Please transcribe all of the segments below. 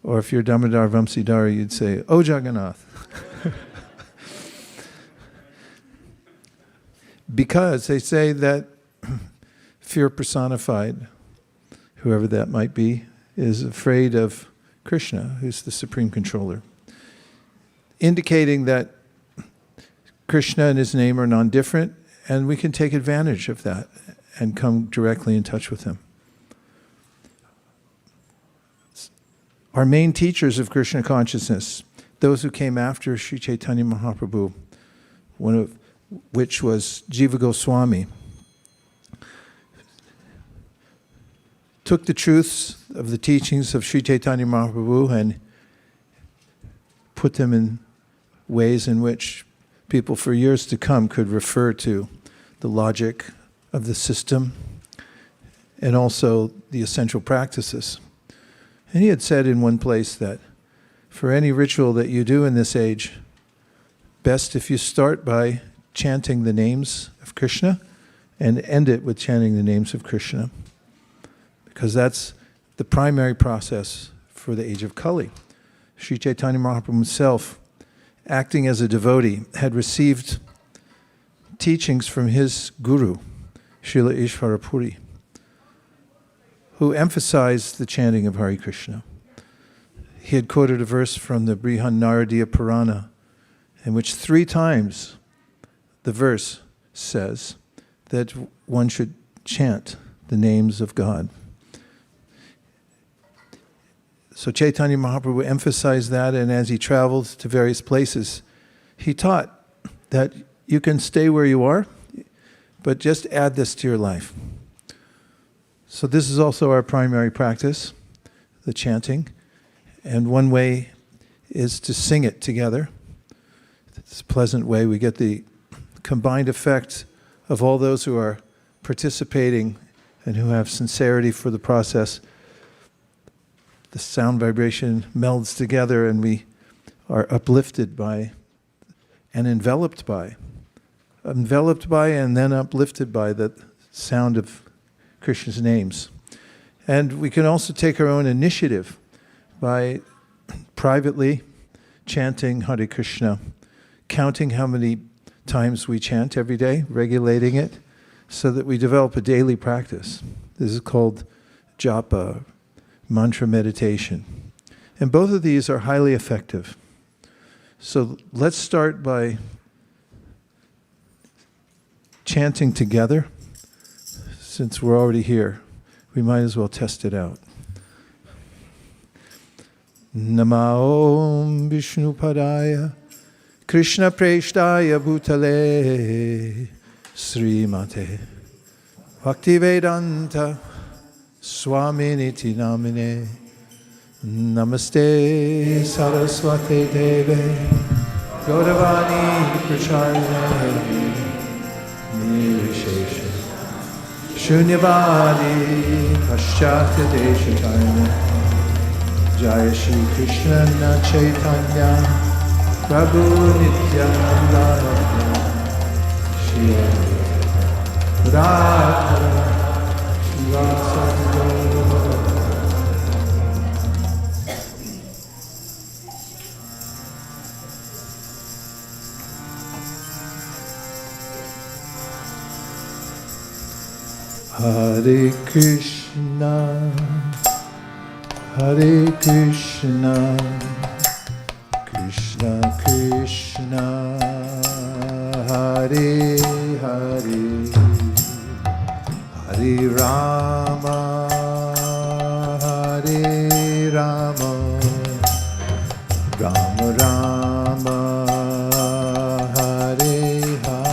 Or if you're Damodar Vamsidhara, you'd say, "Oh Jagannath." Because they say that fear personified, whoever that might be, is afraid of Krishna, who's the supreme controller. Indicating that Krishna and his name are non-different, and we can take advantage of that and come directly in touch with him. Our main teachers of Krishna consciousness, those who came after Sri Chaitanya Mahaprabhu, one of which was Jiva Goswami, took the truths of the teachings of Sri Chaitanya Mahaprabhu and put them in ways in which people for years to come could refer to the logic of the system and also the essential practices. And he had said in one place that for any ritual that you do in this age, best if you start by chanting the names of Krishna and end it with chanting the names of Krishna, because that's the primary process for the age of Kali. Sri Chaitanya Mahaprabhu himself, acting as a devotee, had received teachings from his guru, Srila Ishvara Puri, who emphasized the chanting of Hare Krishna. He had quoted a verse from the Brihan Naradiya Purana, in which 3 times the verse says that one should chant the names of God. So Chaitanya Mahaprabhu emphasized that, and as he traveled to various places, he taught that you can stay where you are, but just add this to your life. So this is also our primary practice, the chanting. And one way is to sing it together. It's a pleasant way. We get the combined effect of all those who are participating and who have sincerity for the process. The sound vibration melds together and we are uplifted by and enveloped by and then uplifted by the sound of Krishna's names. And we can also take our own initiative by privately chanting Hare Krishna, counting how many times we chant every day, regulating it, so that we develop a daily practice. This is called japa, mantra meditation. And both of these are highly effective. So let's start by chanting together. Since we're already here, we might as well test it out. Nama Om Vishnu Padaya Krishna Preshtaya Bhutale Srimate Bhaktivedanta Swaminiti Namine Namaste Saraswate Deve Gauravani Pracharne Nirvishesha Shunyavadi Paschatya Deshatarne Jaya Shri Krishna Chaitanya Prabhu Nityananda Shri Radha Shri Hare Krishna, Hare Krishna, Krishna Krishna, Hare Hare, Hare Rama, Hare Rama, Rama Rama, Hare Hare.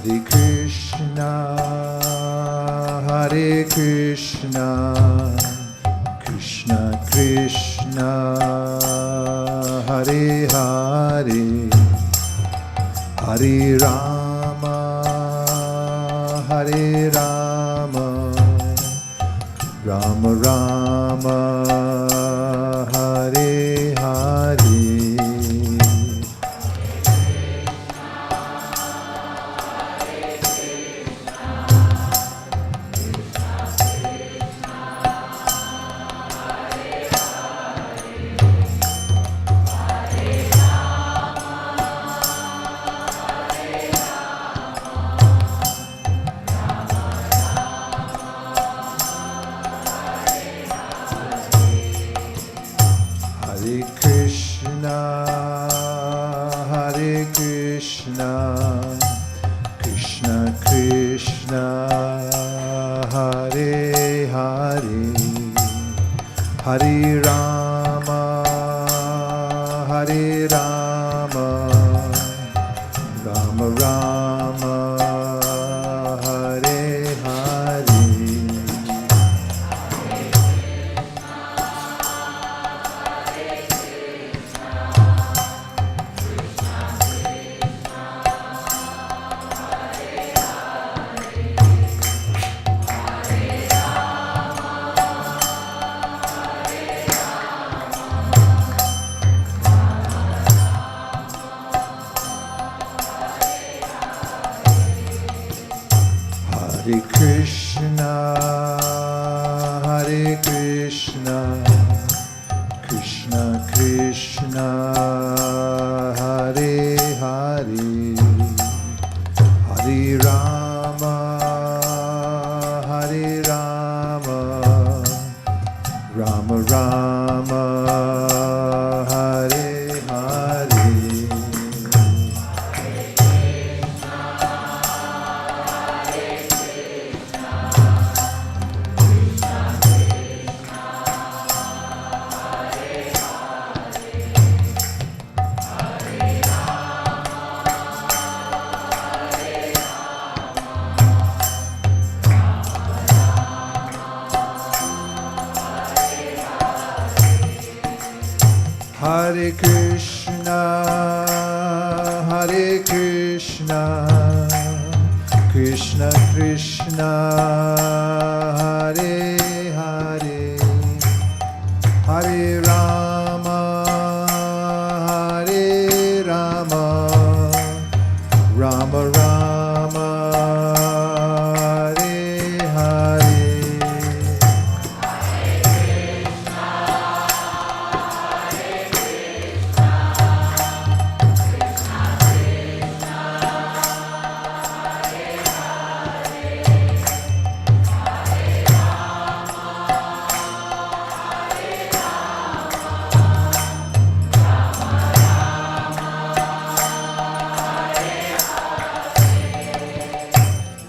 Hare Krishna, Hare Krishna, Krishna Krishna, Hare Hare, Hare Rama, Hare Rama, Rama Rama, Hare Hare. Hare Krishna, Krishna Krishna, Hare Hare, Hare Rama, Hare Rama, Rama Rama, Hare Hare. Hare Krishna, Krishna Krishna, Hare Hare, Hare Rama, Hare Rama, Rama Rama, Hare Hare. Hare Krishna, Krishna Krishna, Hare Hare, Hare Rama, Hare Rama, Rama Rama, Hare Hare.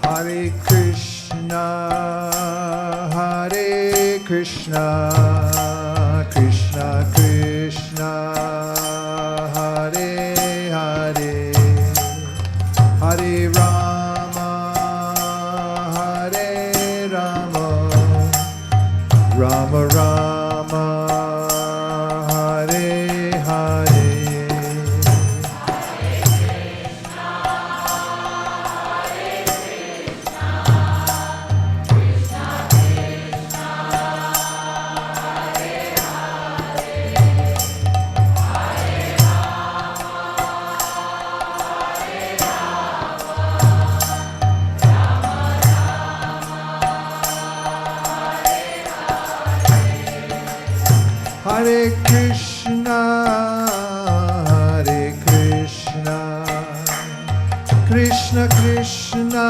Hare Krishna, Krishna Krishna, Hare Hare, Hare Rama, Hare Rama, Rama Rama, Hare Hare. Hare Krishna, Krishna Krishna,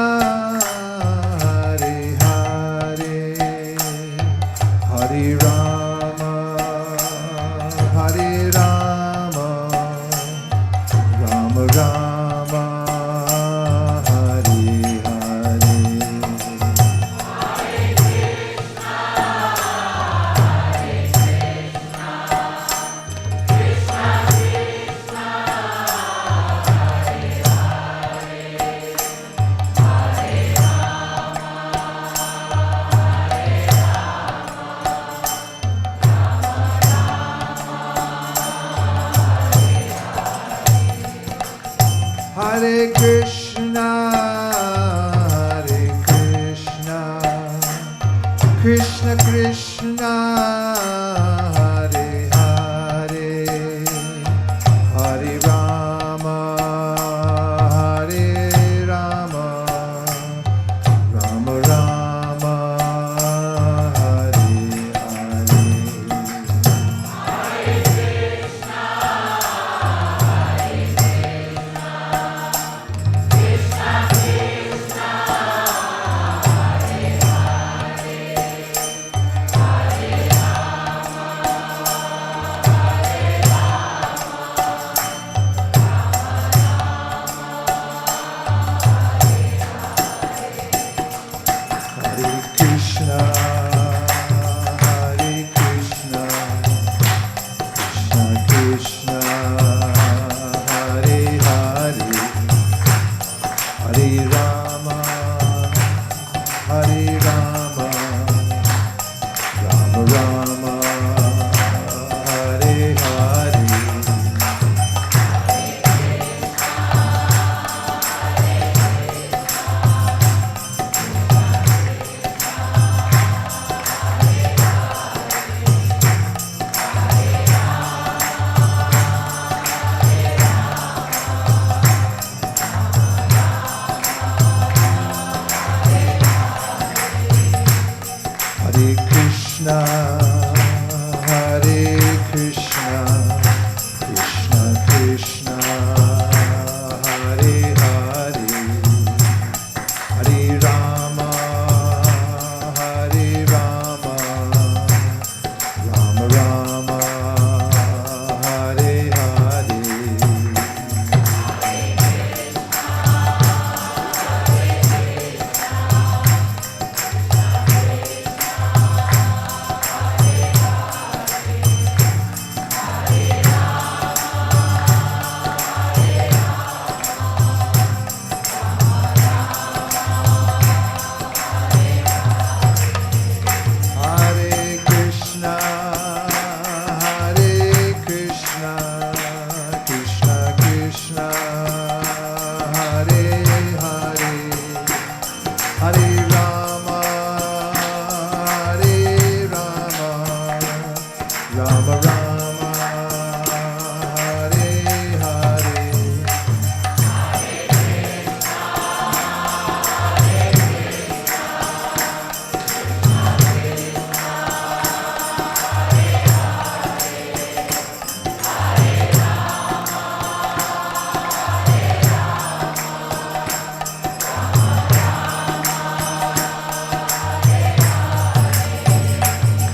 Hare Hare, Hare Rama, Hare Rama, Rama Rama, Hare Hare. Hare Hare Krishna, Hare Krishna, Krishna Krishna, Hare Hare, Hare Rama, Hare Rama, Rama Rama, Hare Hare. Hare Krishna, Hare Krishna, Krishna Krishna, Hare Hare, Hare Rama, Hare Rama, Rama Rama, Hare Hare. Hare Krishna, Hare Krishna, Krishna Krishna, Hare Hare, Hare Rama, Hare Rama, Rama Rama, Hare Hare.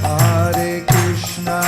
Hare Krishna,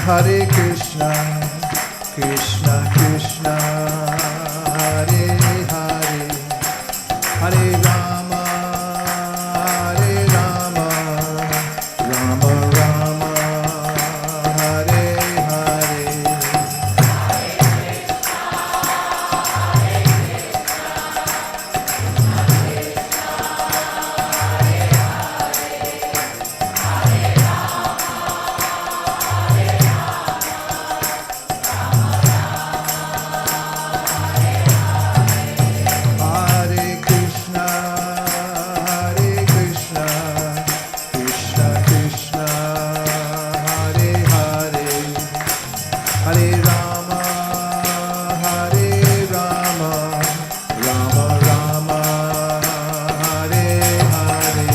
Hare Krishna, Krishna Krishna, Hare Hare, Hare Rama, Hare Rama, Rama Rama, Hare Hare. Hare Krishna, Hare Krishna, Krishna Krishna, Hare Hare, Hare Rama, Hare Rama, Rama Rama, Hare Hare.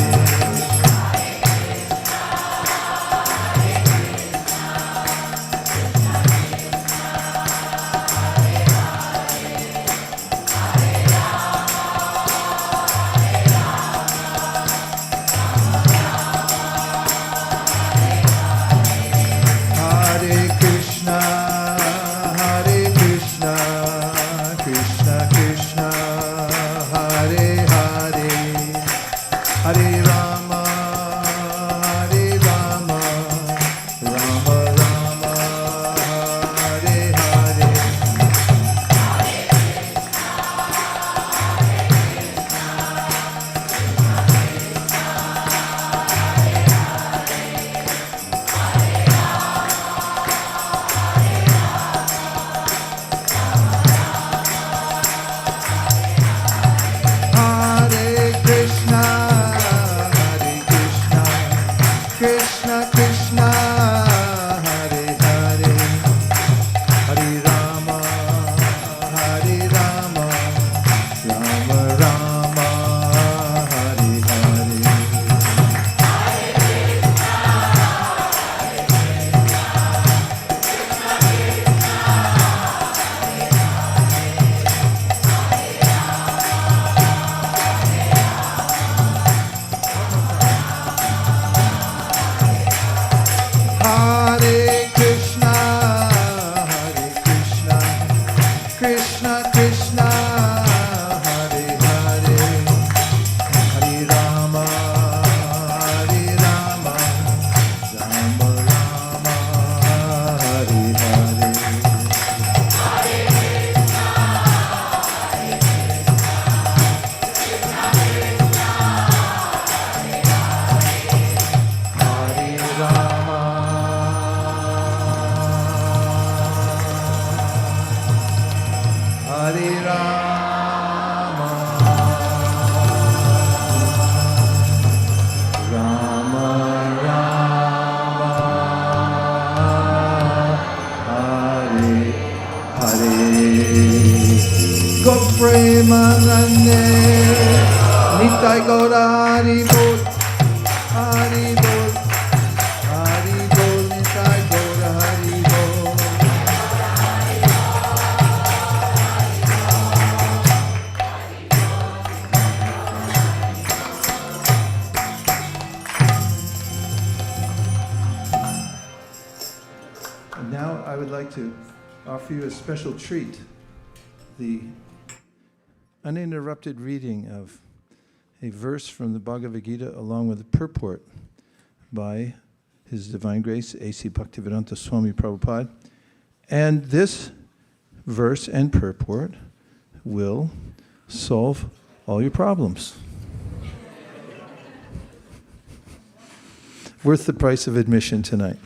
Hare Krishna, Hare Krishna, Krishna Krishna, Hare Hare, Hare Rama, Hare Rama, Rama Rama, Hare Hare. Hare Krishna, Hare Krishna, Krishna Krishna, Hare Hare, Hare Rama, Hare Rama, Rama Rama, Hare Hare. Hare Krishna, Hare Krishna, Krishna Krishna, Hare Hare, Hare Rama, Hare Rama, Rama Rama, Hare Hare. Hare Rama, Hare Rama, Rama Rama, Hare Hare. Go Premanande, Nitai Gaura Hari Bol, Hari Bol, Hari Bol, Nitai Gaura Hari Bol. And now I would like to offer you a special treat, the uninterrupted reading of a verse from the Bhagavad Gita along with the purport by His Divine Grace, A.C. Bhaktivedanta Swami Prabhupada. And this verse and purport will solve all your problems. Worth the price of admission tonight.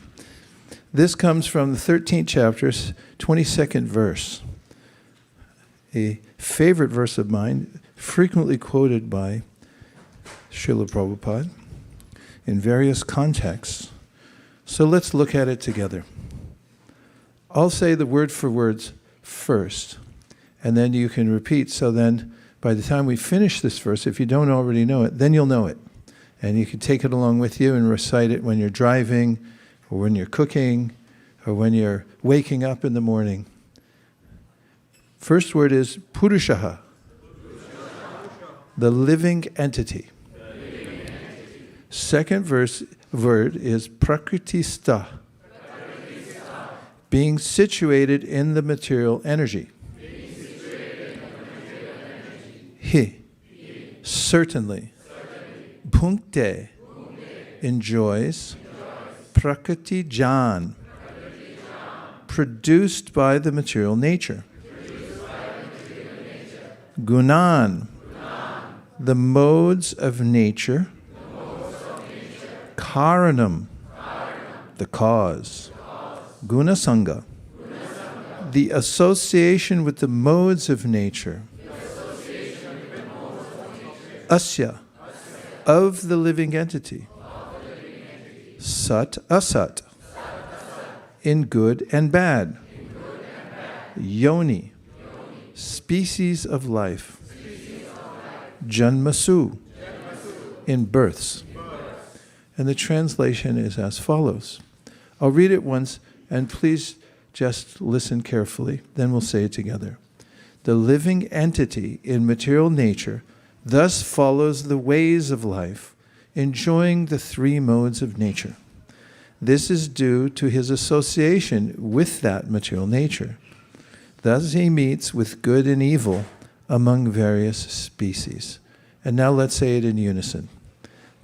This comes from the 13th chapter, 22nd verse. A favorite verse of mine, frequently quoted by Srila Prabhupada in various contexts. So let's look at it together. I'll say the word for words first, and then you can repeat. So then by the time we finish this verse, if you don't already know it, then you'll know it. And you can take it along with you and recite it when you're driving, or when you're cooking, or when you're waking up in the morning. First word is Purushaha, the living entity. Second word is Prakritista, being situated in the material energy. He certainly bhunkte enjoys prakriti jan produced by the material nature. Gunan, the modes of nature. Karanam, the cause. Gunasanga, the association with the modes of nature. Asya, of the living entity. Sat asat, in good and bad. Yoni, species of life. Janmasu, in births. And the translation is as follows. I'll read it once, and please just listen carefully, then we'll say it together. The living entity in material nature thus follows the ways of life, enjoying the three modes of nature. This is due to his association with that material nature. Thus he meets with good and evil among various species. And now let's say it in unison.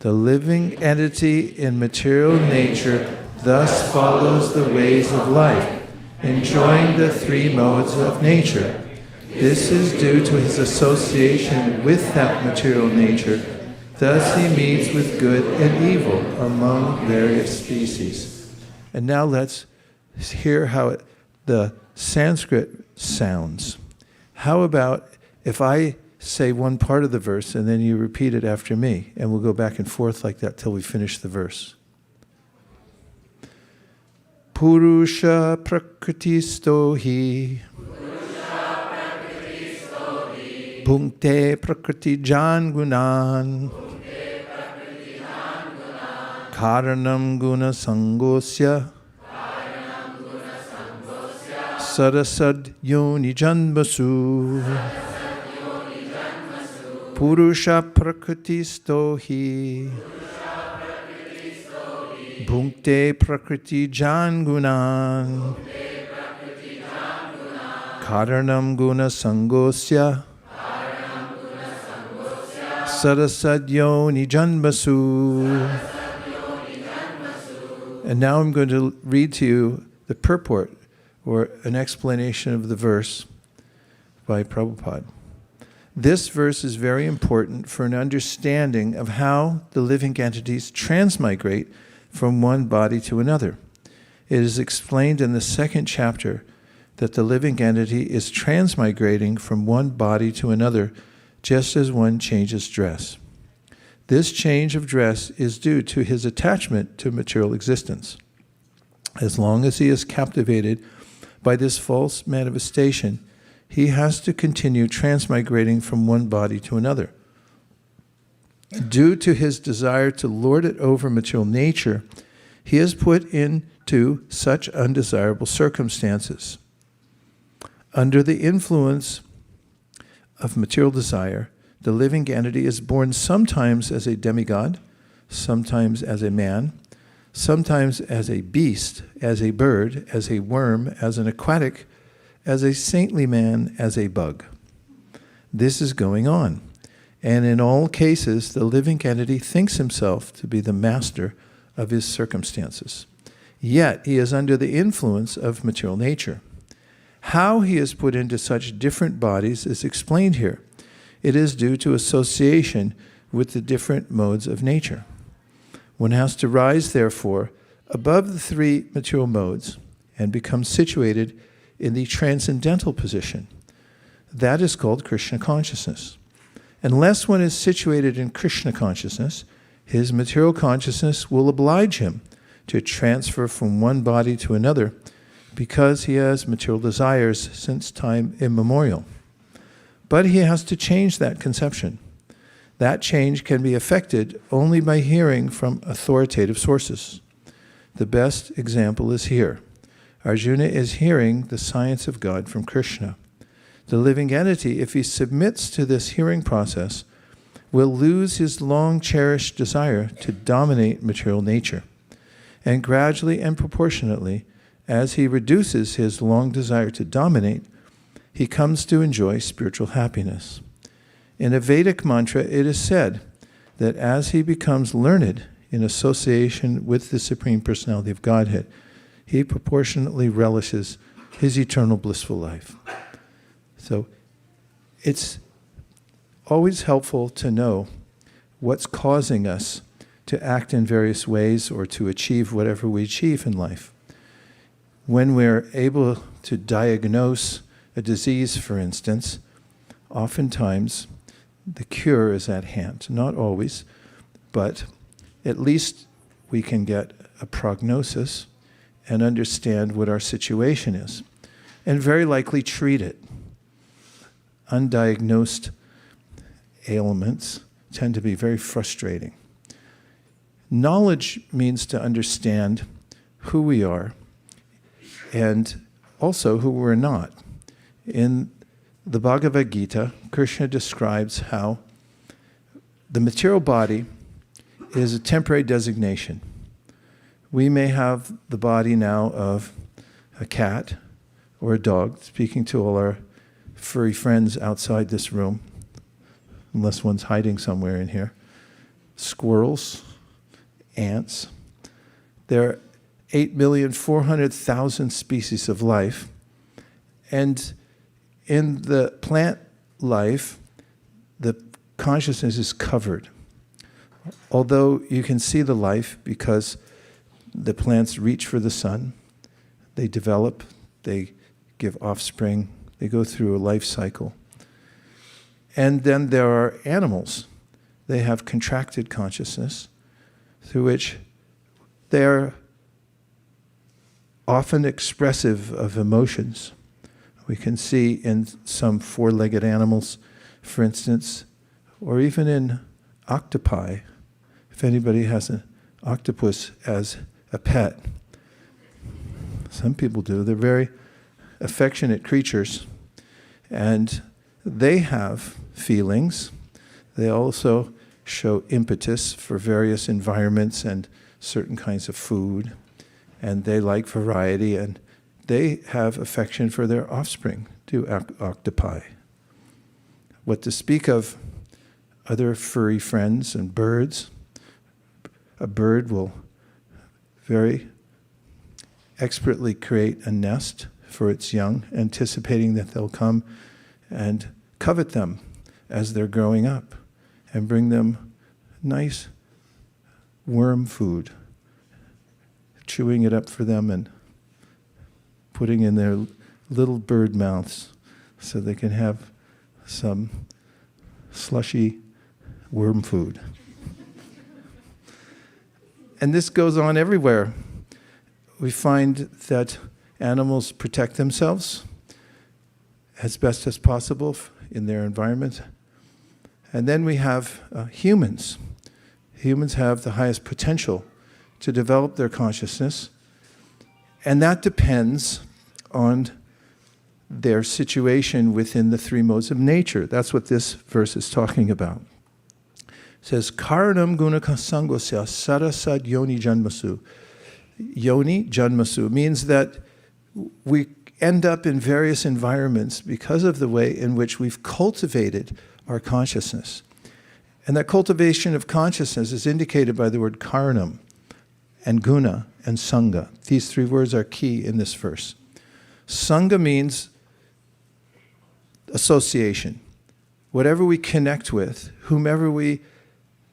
The living entity in material nature thus follows the ways of life, enjoying the three modes of nature. This is due to his association with that material nature. Thus he meets with good and evil among various species. And now let's hear how the Sanskrit sounds. How about if I say one part of the verse and then you repeat it after me, and we'll go back and forth like that till we finish the verse. Purusha prakritisto hi bhunkte prakriti jan gunan karanam guna sangosya sarasad yoni janmasu Purusha prakritisto hi bhunkte prakriti jan gunan karanam guna sangosya sarasadyo nijanmasu. And now I'm going to read to you the purport, or an explanation of the verse by Prabhupada. This verse is very important for an understanding of how the living entities transmigrate from one body to another. It is explained in the second chapter that the living entity is transmigrating from one body to another just as one changes dress. This change of dress is due to his attachment to material existence. As long as he is captivated by this false manifestation, he has to continue transmigrating from one body to another. Due to his desire to lord it over material nature, he is put into such undesirable circumstances. Under the influence of material desire, the living entity is born sometimes as a demigod, sometimes as a man, sometimes as a beast, as a bird, as a worm, as an aquatic, as a saintly man, as a bug. This is going on. And in all cases, the living entity thinks himself to be the master of his circumstances. Yet, he is under the influence of material nature. How he is put into such different bodies is explained here. It is due to association with the different modes of nature. One has to rise, therefore, above the three material modes and become situated in the transcendental position. That is called Krishna consciousness. Unless one is situated in Krishna consciousness, his material consciousness will oblige him to transfer from one body to another because he has material desires since time immemorial. But he has to change that conception. That change can be effected only by hearing from authoritative sources. The best example is here. Arjuna is hearing the science of God from Krishna. The living entity, if he submits to this hearing process, will lose his long-cherished desire to dominate material nature, and gradually and proportionately as he reduces his long desire to dominate, he comes to enjoy spiritual happiness. In a Vedic mantra, it is said that as he becomes learned in association with the Supreme Personality of Godhead, he proportionately relishes his eternal blissful life. So it's always helpful to know what's causing us to act in various ways or to achieve whatever we achieve in life. When we're able to diagnose a disease, for instance, oftentimes the cure is at hand. Not always, but at least we can get a prognosis and understand what our situation is, and very likely treat it. Undiagnosed ailments tend to be very frustrating. Knowledge means to understand who we are and also who we're not. In the Bhagavad Gita, Krishna describes how the material body is a temporary designation. We may have the body now of a cat or a dog, speaking to all our furry friends outside this room, unless one's hiding somewhere in here. Squirrels, ants. There are 8,400,000 species of life. And in the plant life, the consciousness is covered. Although you can see the life because the plants reach for the sun, they develop, they give offspring, they go through a life cycle. And then there are animals. They have contracted consciousness through which they are often expressive of emotions. We can see in some four-legged animals, for instance, or even in octopi, if anybody has an octopus as a pet. Some people do. They're very affectionate creatures, and they have feelings. They also show impetus for various environments and certain kinds of food, and they like variety, and they have affection for their offspring, do octopi. What to speak of other furry friends and birds? A bird will very expertly create a nest for its young, anticipating that they'll come and covet them as they're growing up and bring them nice worm food, chewing it up for them and putting in their little bird mouths so they can have some slushy worm food. And this goes on everywhere. We find that animals protect themselves as best as possible in their environment. And then we have humans. Humans have the highest potential to develop their consciousness, and that depends on their situation within the three modes of nature. That's what this verse is talking about. It says, Karanam gunaka sangosya sarasad yoni janmasu. Yoni janmasu means that we end up in various environments because of the way in which we've cultivated our consciousness. And that cultivation of consciousness is indicated by the word karanam and guna and sangha. These three words are key in this verse. Sangha means association. Whatever we connect with, whomever we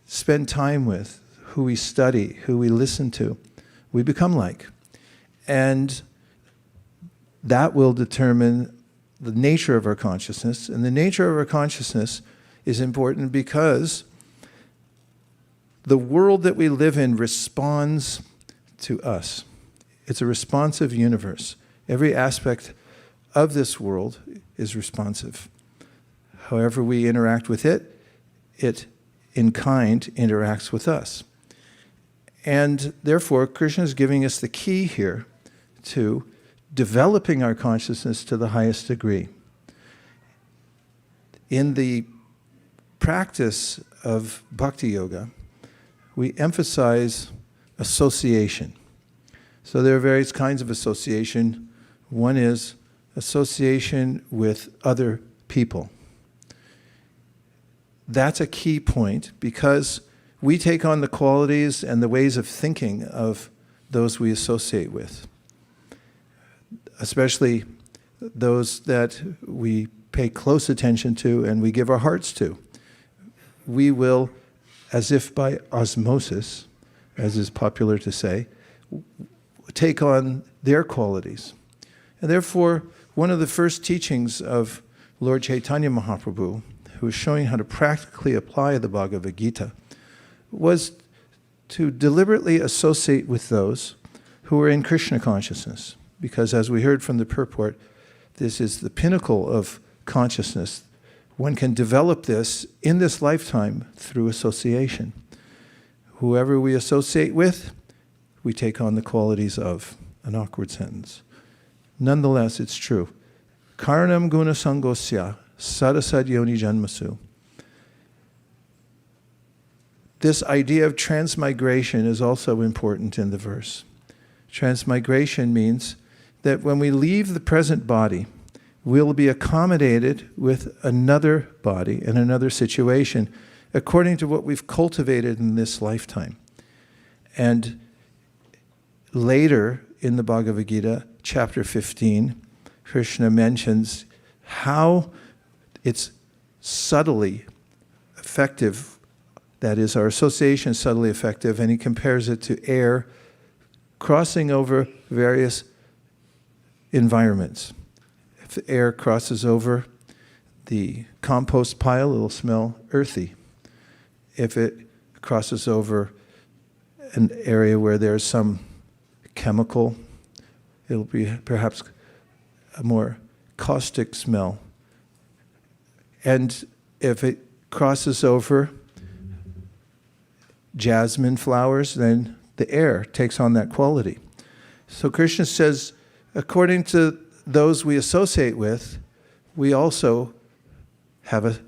spend time with, who we study, who we listen to, we become like. And that will determine the nature of our consciousness. And the nature of our consciousness is important because the world that we live in responds to us. It's a responsive universe. Every aspect of this world is responsive. However we interact with it, it in kind interacts with us. And therefore, Krishna is giving us the key here to developing our consciousness to the highest degree. In the practice of bhakti yoga, we emphasize association. So there are various kinds of association. One is association with other people. That's a key point because we take on the qualities and the ways of thinking of those we associate with, especially those that we pay close attention to and we give our hearts to. We will, as if by osmosis, as is popular to say, take on their qualities. And therefore, one of the first teachings of Lord Chaitanya Mahaprabhu, who was showing how to practically apply the Bhagavad Gita, was to deliberately associate with those who were in Krishna consciousness. Because as we heard from the purport, this is the pinnacle of consciousness. One can develop this in this lifetime through association. Whoever we associate with, we take on the qualities of. An awkward sentence. Nonetheless, it's true. Karanam guna sangosya sarasad yoni janmasu. This idea of transmigration is also important in the verse. Transmigration means that when we leave the present body, we'll be accommodated with another body and another situation according to what we've cultivated in this lifetime. And later in the Bhagavad Gita, chapter 15, Krishna mentions how it's subtly effective, that is, our association is subtly effective, and he compares it to air crossing over various environments. If the air crosses over the compost pile, it'll smell earthy. If it crosses over an area where there's some chemical, it'll be perhaps a more caustic smell. And if it crosses over jasmine flowers, then the air takes on that quality. So Krishna says, according to those we associate with, we also have a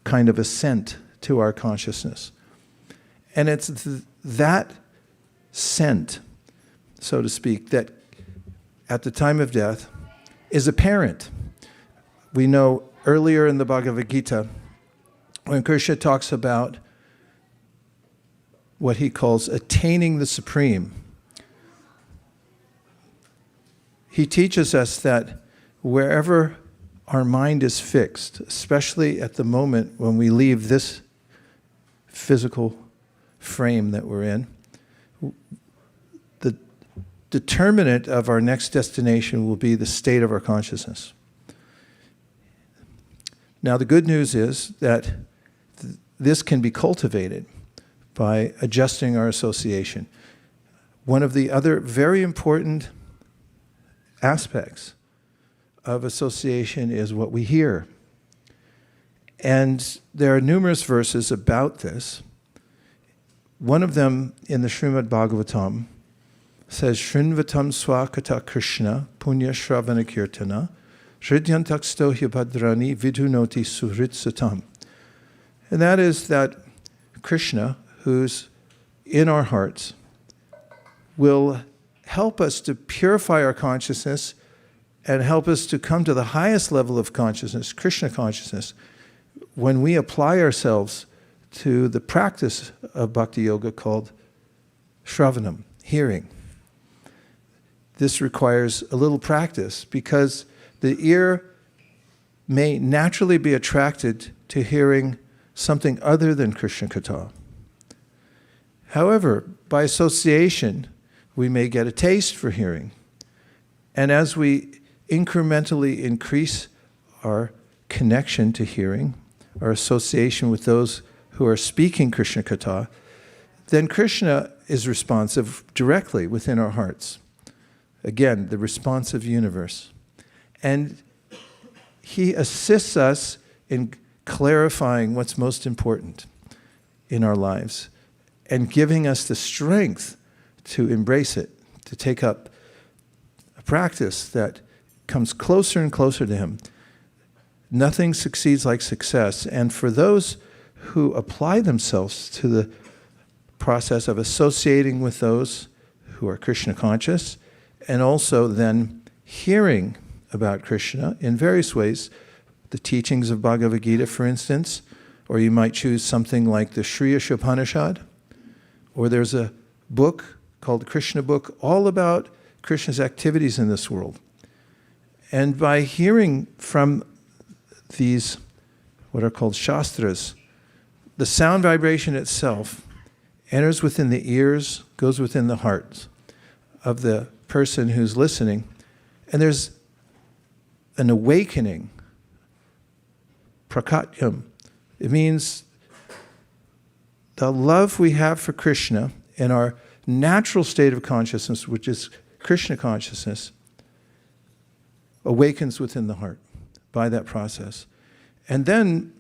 kind of a scent to our consciousness. And it's that scent, so to speak, that at the time of death is apparent. We know earlier in the Bhagavad Gita, when Krishna talks about what he calls attaining the supreme, he teaches us that wherever our mind is fixed, especially at the moment when we leave this physical frame that we're in, the determinant of our next destination will be the state of our consciousness. Now, the good news is that this can be cultivated by adjusting our association. One of the other very important aspects of association is what we hear. And there are numerous verses about this. One of them in the Srimad Bhagavatam says, Shrinvatam swakata Krishna punya shravana kirtana hridyantaksto hyabadrani vidunoti suhritsatam. And that is that Krishna, who's in our hearts, will help us to purify our consciousness and help us to come to the highest level of consciousness, Krishna consciousness, when we apply ourselves to the practice of Bhakti Yoga called Shravanam, hearing. This requires a little practice because the ear may naturally be attracted to hearing something other than Krishna Katha. However, by association, we may get a taste for hearing. And as we incrementally increase our connection to hearing, our association with those who are speaking Krishna Katha, then Krishna is responsive directly within our hearts. Again, the responsive universe. And he assists us in clarifying what's most important in our lives and giving us the strength to embrace it, to take up a practice that comes closer and closer to him. Nothing succeeds like success. And for those who apply themselves to the process of associating with those who are Krishna conscious, and also then hearing about Krishna in various ways. The teachings of Bhagavad Gita, for instance, or you might choose something like the Sri Upanishad, or there's a book called Krishna Book, all about Krishna's activities in this world. And by hearing from these, what are called shastras, the sound vibration itself enters within the ears, goes within the hearts of the person who's listening, and there's an awakening, prakatyam. It means the love we have for Krishna in our natural state of consciousness, which is Krishna consciousness, awakens within the heart by that process. And then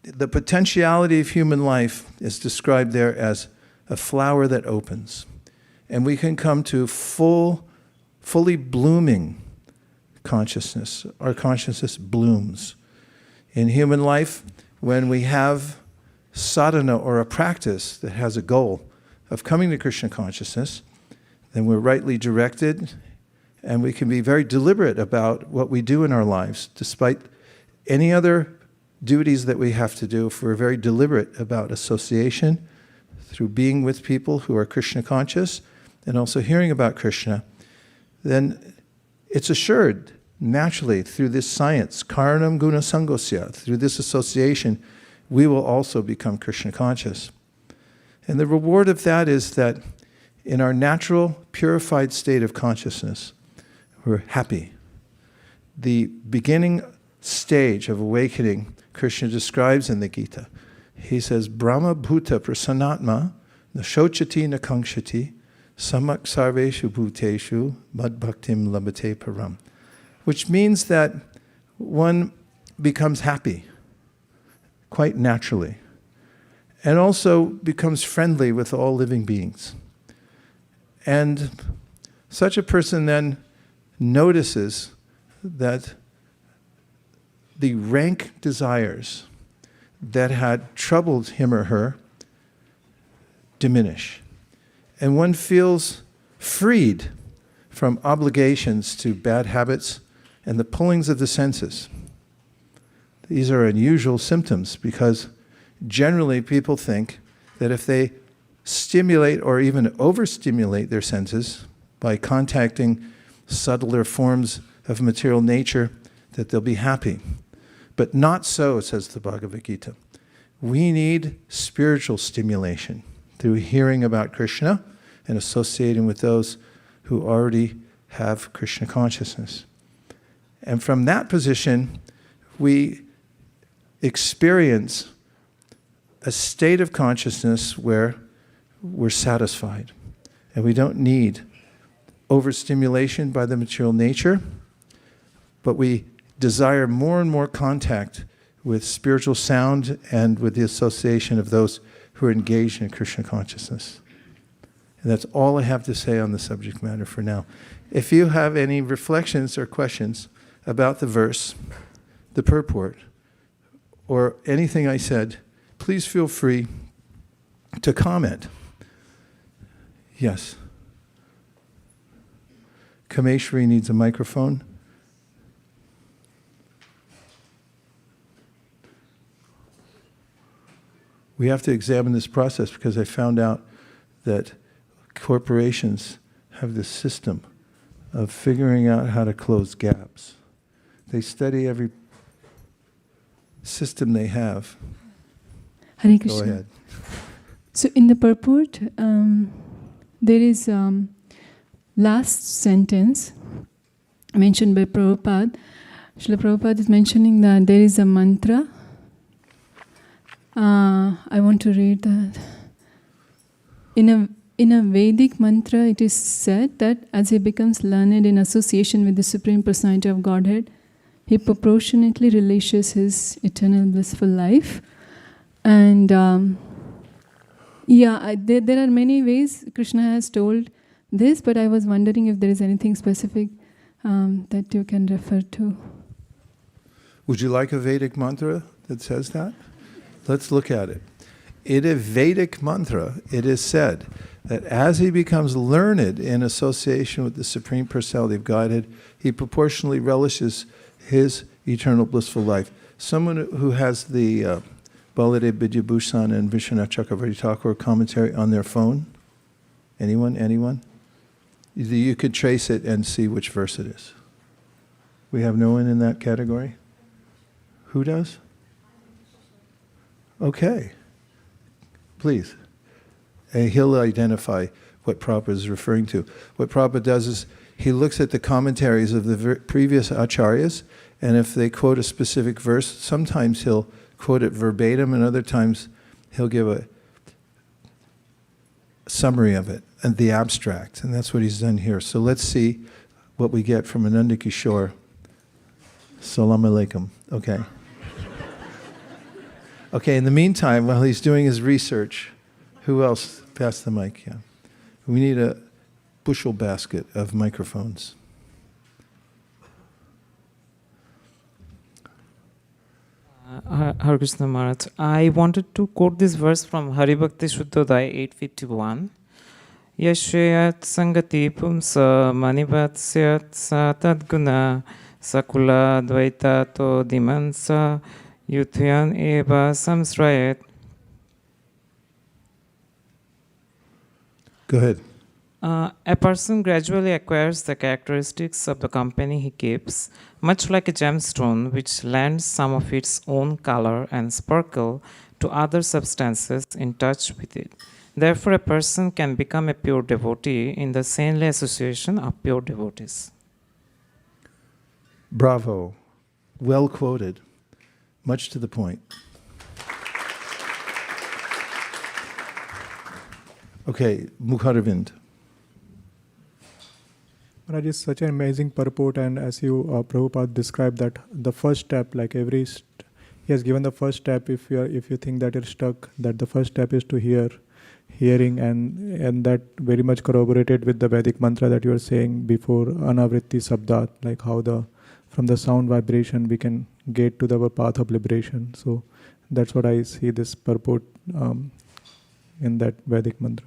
the potentiality of human life is described there as a flower that opens. And we can come to fully blooming consciousness. Our consciousness blooms. In human life, when we have sadhana or a practice that has a goal of coming to Krishna consciousness, then we're rightly directed and we can be very deliberate about what we do in our lives, despite any other duties that we have to do. If we're very deliberate about association through being with people who are Krishna conscious and also hearing about Krishna, then it's assured naturally through this science, karanam guna sangosya, through this association, we will also become Krishna conscious. And the reward of that is that in our natural, purified state of consciousness, we're happy. The beginning stage of awakening, Krishna describes in the Gita. He says, Brahma bhuta prasanatma, nashochati nakangshati, samak sarveshu bhuteshu, mad bhaktim labate param. Which means that one becomes happy quite naturally, and also becomes friendly with all living beings. And such a person then notices that the rank desires that had troubled him or her diminish. And one feels freed from obligations to bad habits and the pullings of the senses. These are unusual symptoms because generally people think that if they stimulate or even overstimulate their senses by contacting subtler forms of material nature, that they'll be happy. But not so, says the Bhagavad Gita. We need spiritual stimulation through hearing about Krishna and associating with those who already have Krishna consciousness. And from that position, we experience a state of consciousness where we're satisfied. And we don't need overstimulation by the material nature, but we desire more and more contact with spiritual sound and with the association of those who are engaged in Krishna consciousness. And that's all I have to say on the subject matter for now. If you have any reflections or questions about the verse, the purport, or anything I said, please feel free to comment. Yes. Kameshwari needs a microphone. We have to examine this process because I found out that corporations have this system of figuring out how to close gaps. They study every system they have. Hare Krishna. Go ahead. So in the purport, there is last sentence mentioned by Prabhupada. Srila Prabhupada is mentioning that there is a mantra. I want to read that. In a Vedic mantra, it is said that as he becomes learned in association with the Supreme Personality of Godhead, he proportionately relishes his eternal blissful life. And there are many ways Krishna has told this, but I was wondering if there is anything specific that you can refer to. Would you like a Vedic mantra that says that? Let's look at it. In a Vedic mantra, it is said that as he becomes learned in association with the Supreme Personality of Godhead, he proportionally relishes his eternal blissful life. Someone who has the Baladev Vidyabhushan and Vishwanath Chakravarti Thakur commentary on their phone? Anyone? You could trace it and see which verse it is. We have no one in that category? Who does? Okay. Please. And he'll identify what Prabhupada is referring to. What Prabhupada does is he looks at the commentaries of the previous acharyas, and if they quote a specific verse, sometimes he'll quote it verbatim, and other times he'll give a summary of it, and the abstract, and that's what he's done here. So let's see what we get from Ananda Kishore. Salam alaikum. Okay. Okay, in the meantime, while he's doing his research, who else? Pass the mic, yeah. We need a bushel basket of microphones. Hare Krishna Maharaj. I wanted to quote this verse from Hari Bhakti Shuddhodaya 851. Yashayat sangati pumsa manivatsyat sa tadguna sakula dvaita to dimansa yuthyan eva samsrayat. Go ahead. A person gradually acquires the characteristics of the company he keeps, much like a gemstone which lends some of its own color and sparkle to other substances in touch with it. Therefore, a person can become a pure devotee in the saintly association of pure devotees. Bravo. Well quoted. Much to the point. Okay, Mukharavind. Maharaj, is such an amazing purport, and as you, Prabhupada described that the first step, like he has given the first step, if you think that you're stuck, that the first step is to hearing, and that very much corroborated with the Vedic mantra that you were saying before, Anavritti Sabdat, like how from the sound vibration we can get to the path of liberation. So that's what I see this purport in that Vedic mantra.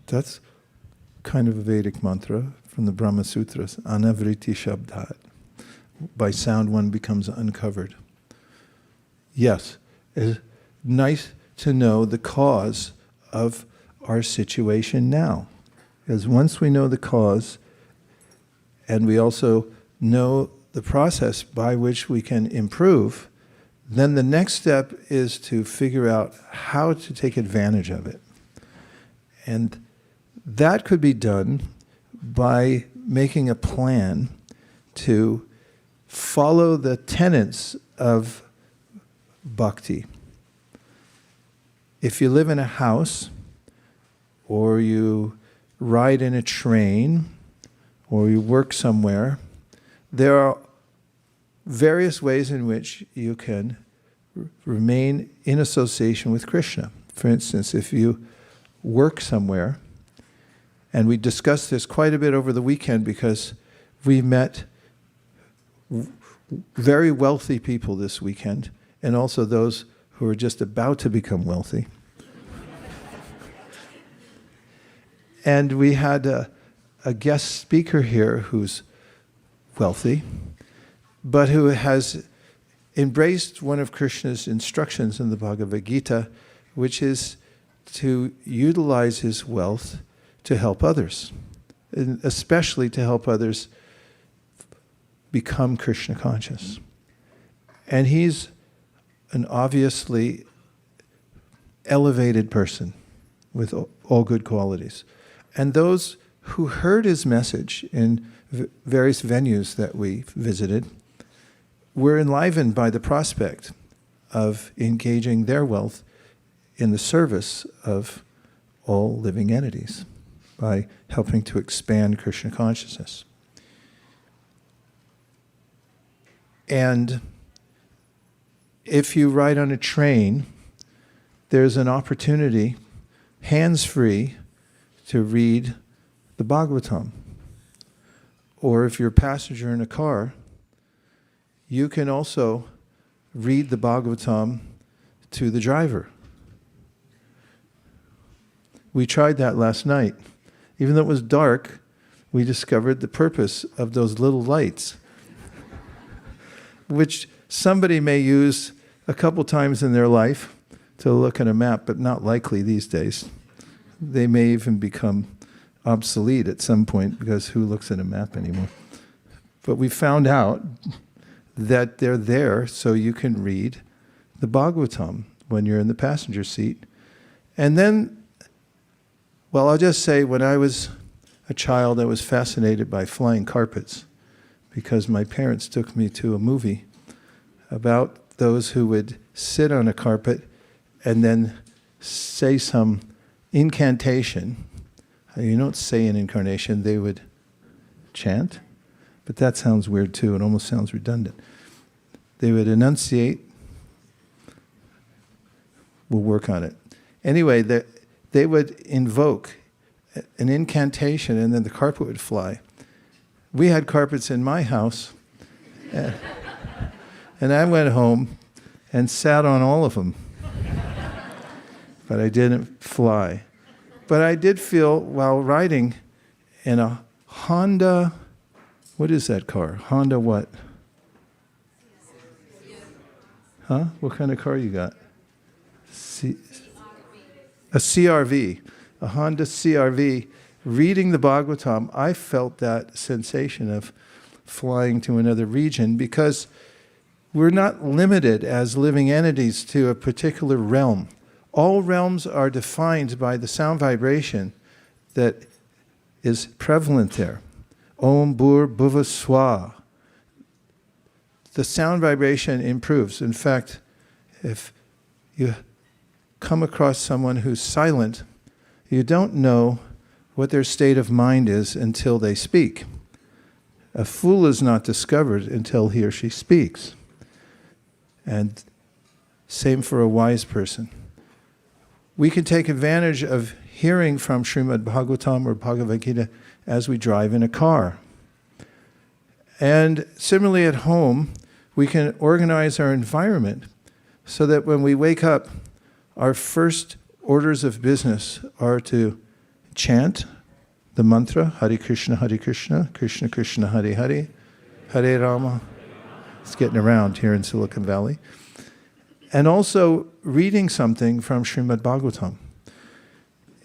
That's kind of a Vedic mantra from the Brahma Sutras, Anavriti Shabdat. By sound one becomes uncovered. Yes, it's nice to know the cause of our situation now. Because once we know the cause, and we also know the process by which we can improve, then the next step is to figure out how to take advantage of it. And that could be done by making a plan to follow the tenets of bhakti. If you live in a house, or you ride in a train, or you work somewhere, there are various ways in which you can remain in association with Krishna. For instance, if you work somewhere, and we discussed this quite a bit over the weekend because we met very wealthy people this weekend, and also those who are just about to become wealthy. And we had a guest speaker here who's wealthy, but who has embraced one of Krishna's instructions in the Bhagavad Gita, which is to utilize his wealth to help others, and especially to help others become Krishna conscious. And he's an obviously elevated person with all good qualities. And those who heard his message in various venues that we visited were enlivened by the prospect of engaging their wealth in the service of all living entities by helping to expand Krishna consciousness. And if you ride on a train, there's an opportunity, hands-free, to read the Bhagavatam. Or if you're a passenger in a car, you can also read the Bhagavatam to the driver. We tried that last night. Even though it was dark, we discovered the purpose of those little lights, which somebody may use a couple times in their life to look at a map, but not likely these days. They may even become obsolete at some point, because who looks at a map anymore? But we found out that they're there so you can read the Bhagavatam when you're in the passenger seat. And then, well, I'll just say, when I was a child, I was fascinated by flying carpets, because my parents took me to a movie about those who would sit on a carpet and then say some incantation. You don't say an incarnation, they would chant. But that sounds weird too, it almost sounds redundant. They would enunciate. We'll work on it. Anyway, they would invoke an incantation and then the carpet would fly. We had carpets in my house, and I went home and sat on all of them. But I didn't fly. But I did feel, while riding in a Honda, what is that car? Honda what? Huh? What kind of car you got? A CRV. A Honda CRV. Reading the Bhagavatam, I felt that sensation of flying to another region, because we're not limited as living entities to a particular realm. All realms are defined by the sound vibration that is prevalent there. Om Bhur Bhuva Swa. The sound vibration improves. In fact, if you come across someone who's silent, you don't know what their state of mind is until they speak. A fool is not discovered until he or she speaks. And same for a wise person. We can take advantage of hearing from Srimad Bhagavatam or Bhagavad Gita as we drive in a car. And similarly at home, we can organize our environment so that when we wake up, our first orders of business are to chant the mantra, Hare Krishna, Krishna Krishna, Hare Hare, Hare Rama. It's getting around here in Silicon Valley. And also reading something from Srimad Bhagavatam.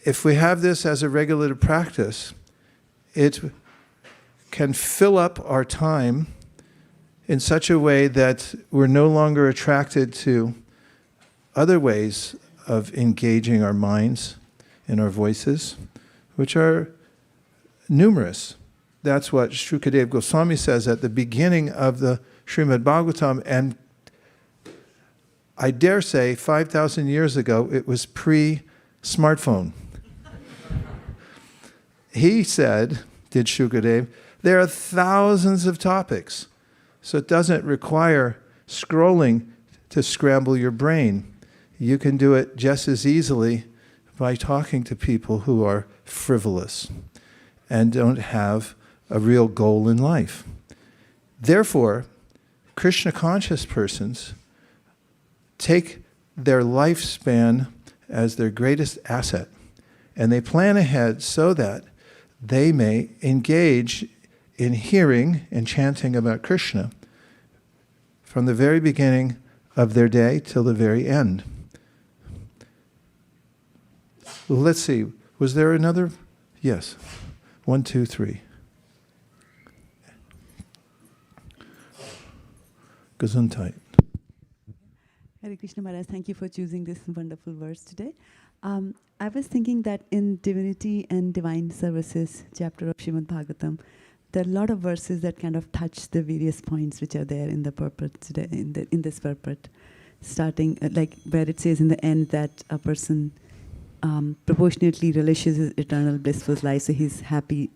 If we have this as a regular practice, it can fill up our time in such a way that we're no longer attracted to other ways of engaging our minds and our voices, which are numerous. That's what Shukadeva Goswami says at the beginning of the Srimad Bhagavatam, and I dare say 5,000 years ago it was pre-smartphone. He said, did Shukadeva, there are thousands of topics, so it doesn't require scrolling to scramble your brain. You can do it just as easily by talking to people who are frivolous and don't have a real goal in life. Therefore, Krishna conscious persons take their lifespan as their greatest asset, and they plan ahead so that they may engage in hearing and chanting about Krishna from the very beginning of their day till the very end. Well, let's see, was there another? Yes. 1, 2, 3. Gesundheit. Hare Krishna Maharaj, thank you for choosing this wonderful verse today. I was thinking that in Divinity and Divine Services chapter of Srimad Bhagavatam, there are a lot of verses that kind of touch the various points which are there in the purport today, in this purport. Starting like where it says in the end that a person proportionately relishes his eternal blissful life, so he's happy,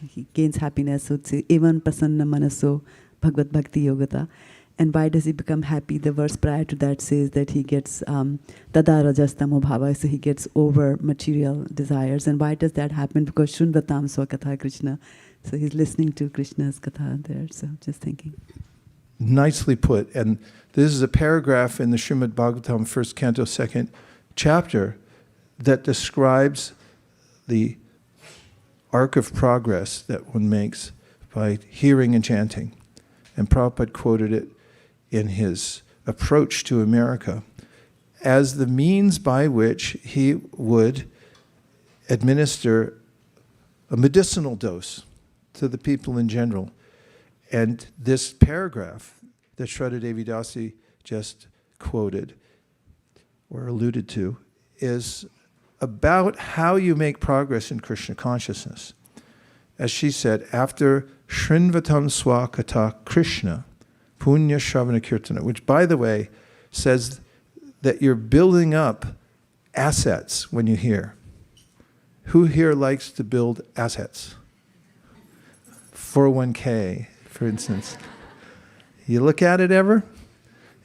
he gains happiness. So it's evan prasanna manaso bhagavad bhakti yogata. And why does he become happy? The verse prior to that says that he gets tada rajastamo bhava, so he gets over material desires. And why does that happen? Because shunvatam swakatha Krishna. So he's listening to Krishna's katha there. So just thinking. Nicely put. And this is a paragraph in the Srimad Bhagavatam, 1st canto, 2nd chapter, that describes the arc of progress that one makes by hearing and chanting. And Prabhupada quoted it in his approach to America as the means by which he would administer a medicinal dose to the people in general. And this paragraph that Shraddha Devi Dasi just quoted or alluded to is about how you make progress in Krishna consciousness. As she said, after Shrinvatam Swakata Krishna, Punya Shravana Kirtana, which, by the way, says that you're building up assets when you hear. Who here likes to build assets? 401k, for instance. You look at it ever?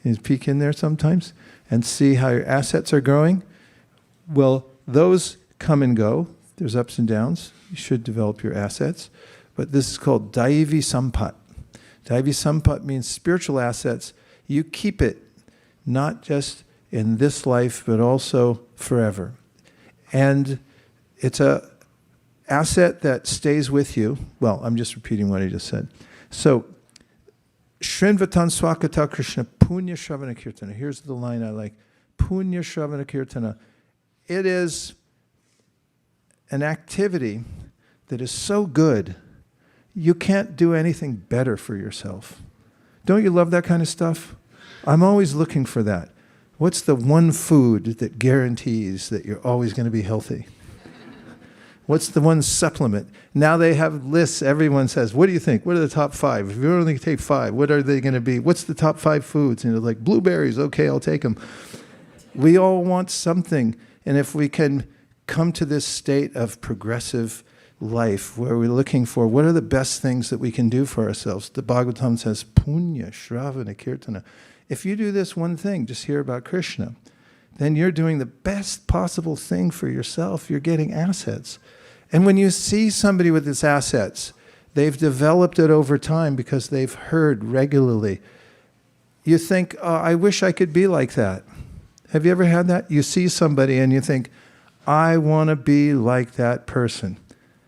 You peek in there sometimes and see how your assets are growing? Well, those come and go. There's ups and downs. You should develop your assets. But this is called Daivi Sampat. Daivi Sampat means spiritual assets. You keep it, not just in this life, but also forever. And it's a asset that stays with you. Well, I'm just repeating what I just said. So, Shrinvatan Swakata Krishna Punya Shravana Kirtana. Here's the line I like. Punya Shravana Kirtana. It is an activity that is so good, you can't do anything better for yourself. Don't you love that kind of stuff? I'm always looking for that. What's the one food that guarantees that you're always going to be healthy? What's the one supplement? Now they have lists. Everyone says, what do you think? What are the top 5? If you only take 5, what are they going to be? What's the top 5 foods? And they're like, blueberries. Okay, I'll take them. We all want something. And if we can come to this state of progressive life where we're looking for what are the best things that we can do for ourselves, the Bhagavatam says, Punya Shravana Kirtana. If you do this one thing, just hear about Krishna, then you're doing the best possible thing for yourself. You're getting assets. And when you see somebody with these assets, they've developed it over time because they've heard regularly. You think, oh, I wish I could be like that. Have you ever had that? You see somebody and you think, I want to be like that person.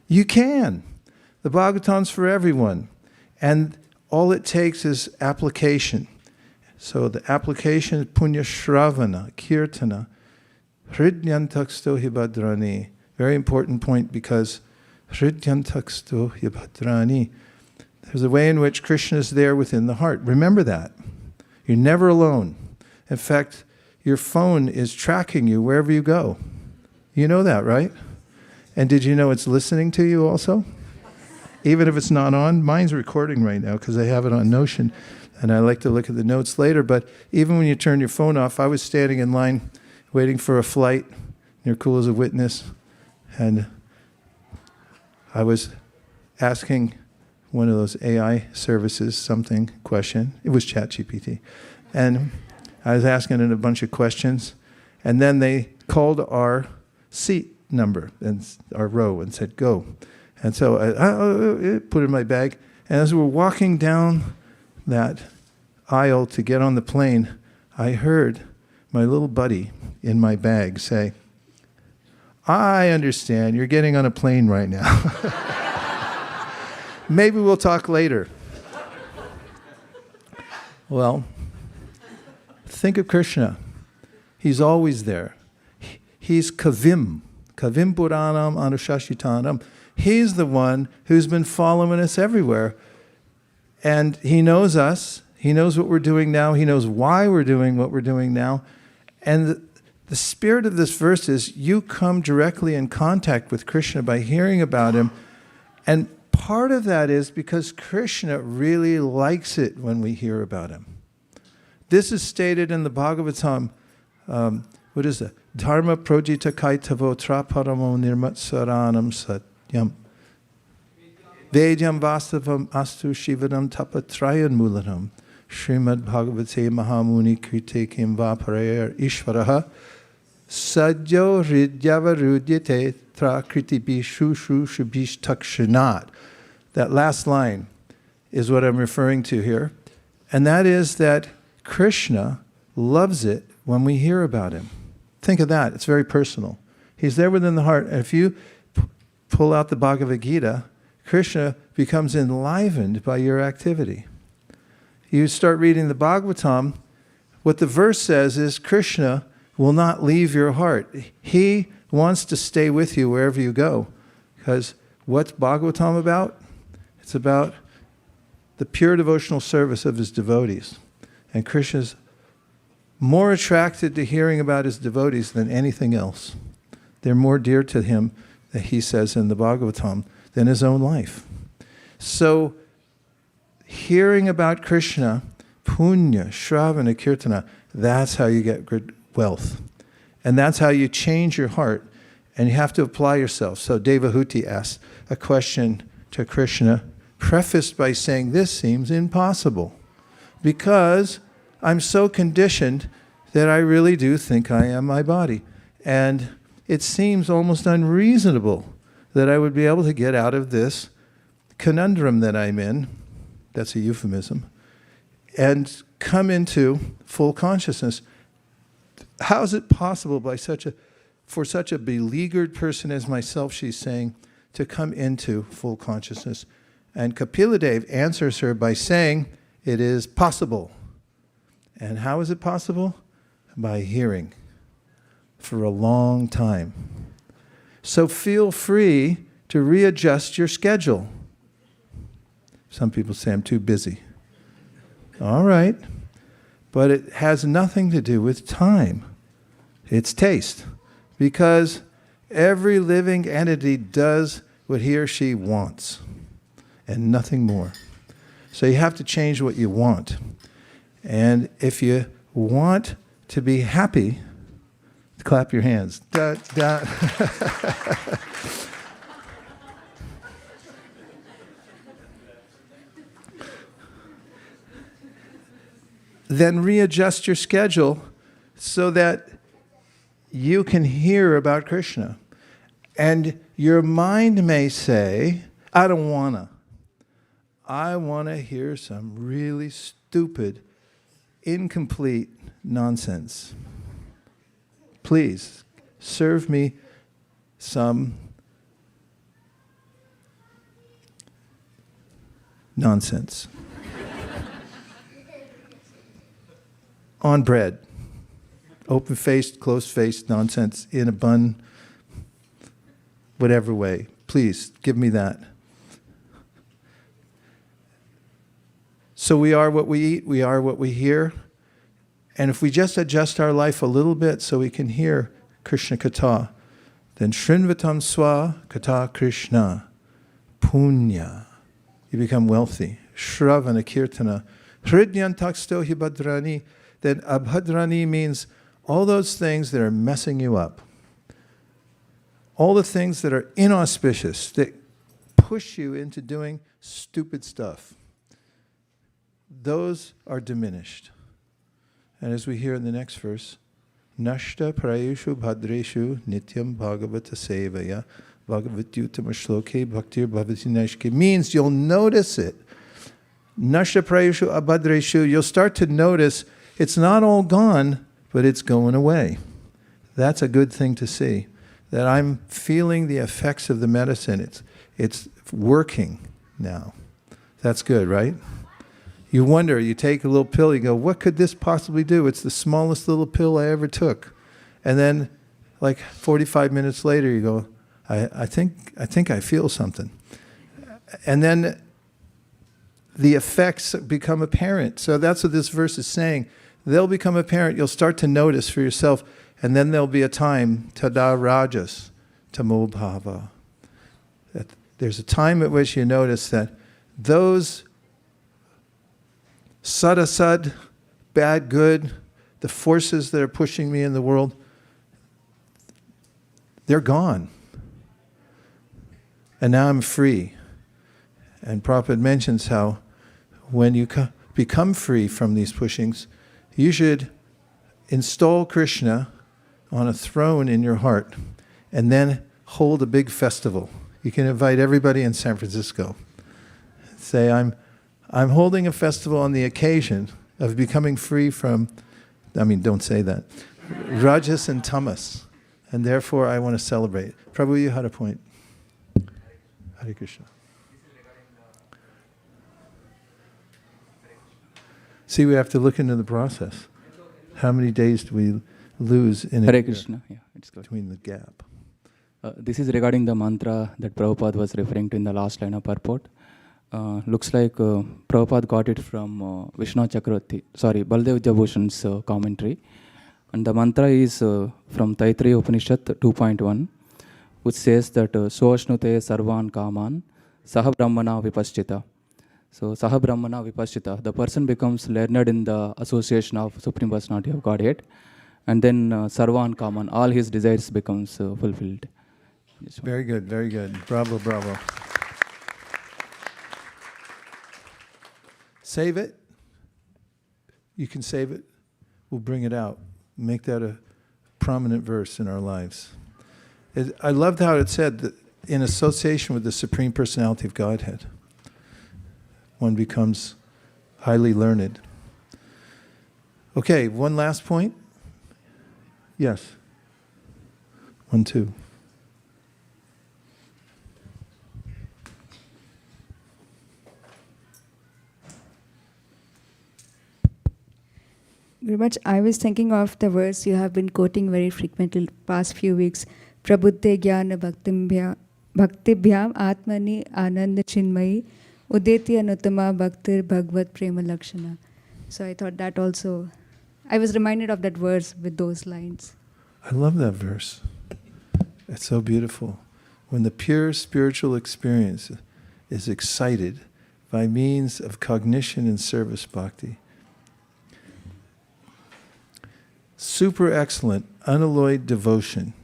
You can. The Bhagavatam's for everyone. And all it takes is application. So the application is Punya Shravana, Kirtana, Hridyantaksto Hibadrani. Very important point because Hridyantaksto Hibadrani. There's a way in which Krishna is there within the heart. Remember that. You're never alone. In fact, your phone is tracking you wherever you go. You know that, right? And did you know it's listening to you also? Even if it's not on? Mine's recording right now because I have it on Notion. And I like to look at the notes later. But even when you turn your phone off, I was standing in line waiting for a flight near Cool as a Witness. And I was asking one of those AI services something question. It was ChatGPT. And I was asking it a bunch of questions. And then they called our seat number and our row and said, go. And so I put it in my bag. And as we were walking down that aisle to get on the plane, I heard my little buddy in my bag say, I understand, you're getting on a plane right now. Maybe we'll talk later. Well, think of Krishna. He's always there. He's Kavim Puranam Anushashitanam. He's the one who's been following us everywhere. And he knows us. He knows what we're doing now. He knows why we're doing what we're doing now. And the spirit of this verse is you come directly in contact with Krishna by hearing about him. And part of that is because Krishna really likes it when we hear about him. This is stated in the Bhagavatam. What is it? Dharma projita kaitavo traparamo nirmatsaranam satyam. Vedyam vastavam astu shivanam tapatrayan mulanam. Srimad Bhagavate Mahamuni Krite Kim Vaparayar Ishvaraha Sadyo Hridyavarudyate Trakritibi Shushu Shubish Takshanat. That last line is what I'm referring to here. And that is that Krishna loves it when we hear about him. Think of that. It's very personal. He's there within the heart. And if you pull out the Bhagavad Gita, Krishna becomes enlivened by your activity. You start reading the Bhagavatam, what the verse says is Krishna will not leave your heart. He wants to stay with you wherever you go. Because what's Bhagavatam about? It's about the pure devotional service of his devotees. And Krishna's more attracted to hearing about his devotees than anything else. They're more dear to him, that he says in the Bhagavatam, than his own life. So, hearing about Krishna, punya, shravana, kirtana, that's how you get good wealth. And that's how you change your heart. And you have to apply yourself. So Devahuti asked a question to Krishna, prefaced by saying, this seems impossible. Because I'm so conditioned that I really do think I am my body. And it seems almost unreasonable that I would be able to get out of this conundrum that I'm in, that's a euphemism, and come into full consciousness. How is it possible for such a beleaguered person as myself, she's saying, to come into full consciousness? And Kapiladev answers her by saying, it is possible. And how is it possible? By hearing for a long time. So feel free to readjust your schedule. Some people say, I'm too busy. All right. But it has nothing to do with time. It's taste. Because every living entity does what he or she wants. And nothing more. So you have to change what you want. And if you want to be happy, clap your hands. Da, da. Then readjust your schedule so that you can hear about Krishna. And your mind may say, I don't want to. I want to hear some really stupid, incomplete nonsense. Please, serve me some nonsense. On bread. Open-faced, closed-faced nonsense in a bun, whatever way. Please, give me that. So we are what we eat, we are what we hear. And if we just adjust our life a little bit so we can hear Krishna Katha, then Shrinvatam Swa Katha Krishna, Punya. You become wealthy. Shravana Kirtana. Hridyantaksto Hibhadrani. Then Abhadrani means all those things that are messing you up. All the things that are inauspicious, that push you into doing stupid stuff. Those are diminished. And as we hear in the next verse, Nashta prayeshu bhadreshu nityam bhagavata sevaya bhagavatyutama shloke bhaktir bhavati nashke means you'll notice it. Nashta prayeshu abhadreshu, you'll start to notice it's not all gone, but it's going away. That's a good thing to see. That I'm feeling the effects of the medicine. It's working now. That's good, right? You wonder, you take a little pill, you go, what could this possibly do? It's the smallest little pill I ever took. And then, like 45 minutes later, you go, I think I feel something. And then the effects become apparent. So that's what this verse is saying. They'll become apparent. You'll start to notice for yourself. And then there'll be a time, tada rajas, tamo bhava. That there's a time at which you notice that those sad, bad, good, the forces that are pushing me in the world, they're gone. And now I'm free. And Prabhupada mentions how when you become free from these pushings, you should install Krishna on a throne in your heart and then hold a big festival. You can invite everybody in San Francisco. Say, I'm holding a festival on the occasion of becoming free from, don't say that, Rajas and Tamas. And therefore I want to celebrate. Prabhu, you had a point. Hare Krishna. See, we have to look into the process. How many days do we lose in Hare it Krishna. Yeah, it's good. between the gap? This is regarding the mantra that Prabhupada was referring to in the last line of purport. Looks like Prabhupada got it from Vishnu Chakravarti, Baldev Jabhushan's commentary. And the mantra is from Taittiriya Upanishad 2.1, which says that Soashnute Sarvan Kaman Saha Brahmana Vipaschita. So Saha Brahmana Vipaschita, the person becomes learned in the association of Supreme Personality of Godhead, and then Sarvan Kaman, all his desires becomes fulfilled. Very good, very good. Bravo, bravo. Save it. You can save it. We'll bring it out. Make that a prominent verse in our lives. I loved how it said that in association with the Supreme Personality of Godhead, one becomes highly learned. Okay, one last point. Yes. 1, 2. Very much. I was thinking of the verse you have been quoting very frequently past few weeks. Prabuddhe jnana bhaktibhyam atmani ananda chinmayi udeti anuttama bhaktir bhagavad prema lakshana. So I thought that also, I was reminded of that verse with those lines. I love that verse. It's so beautiful. When the pure spiritual experience is excited by means of cognition and service bhakti, super excellent, unalloyed devotion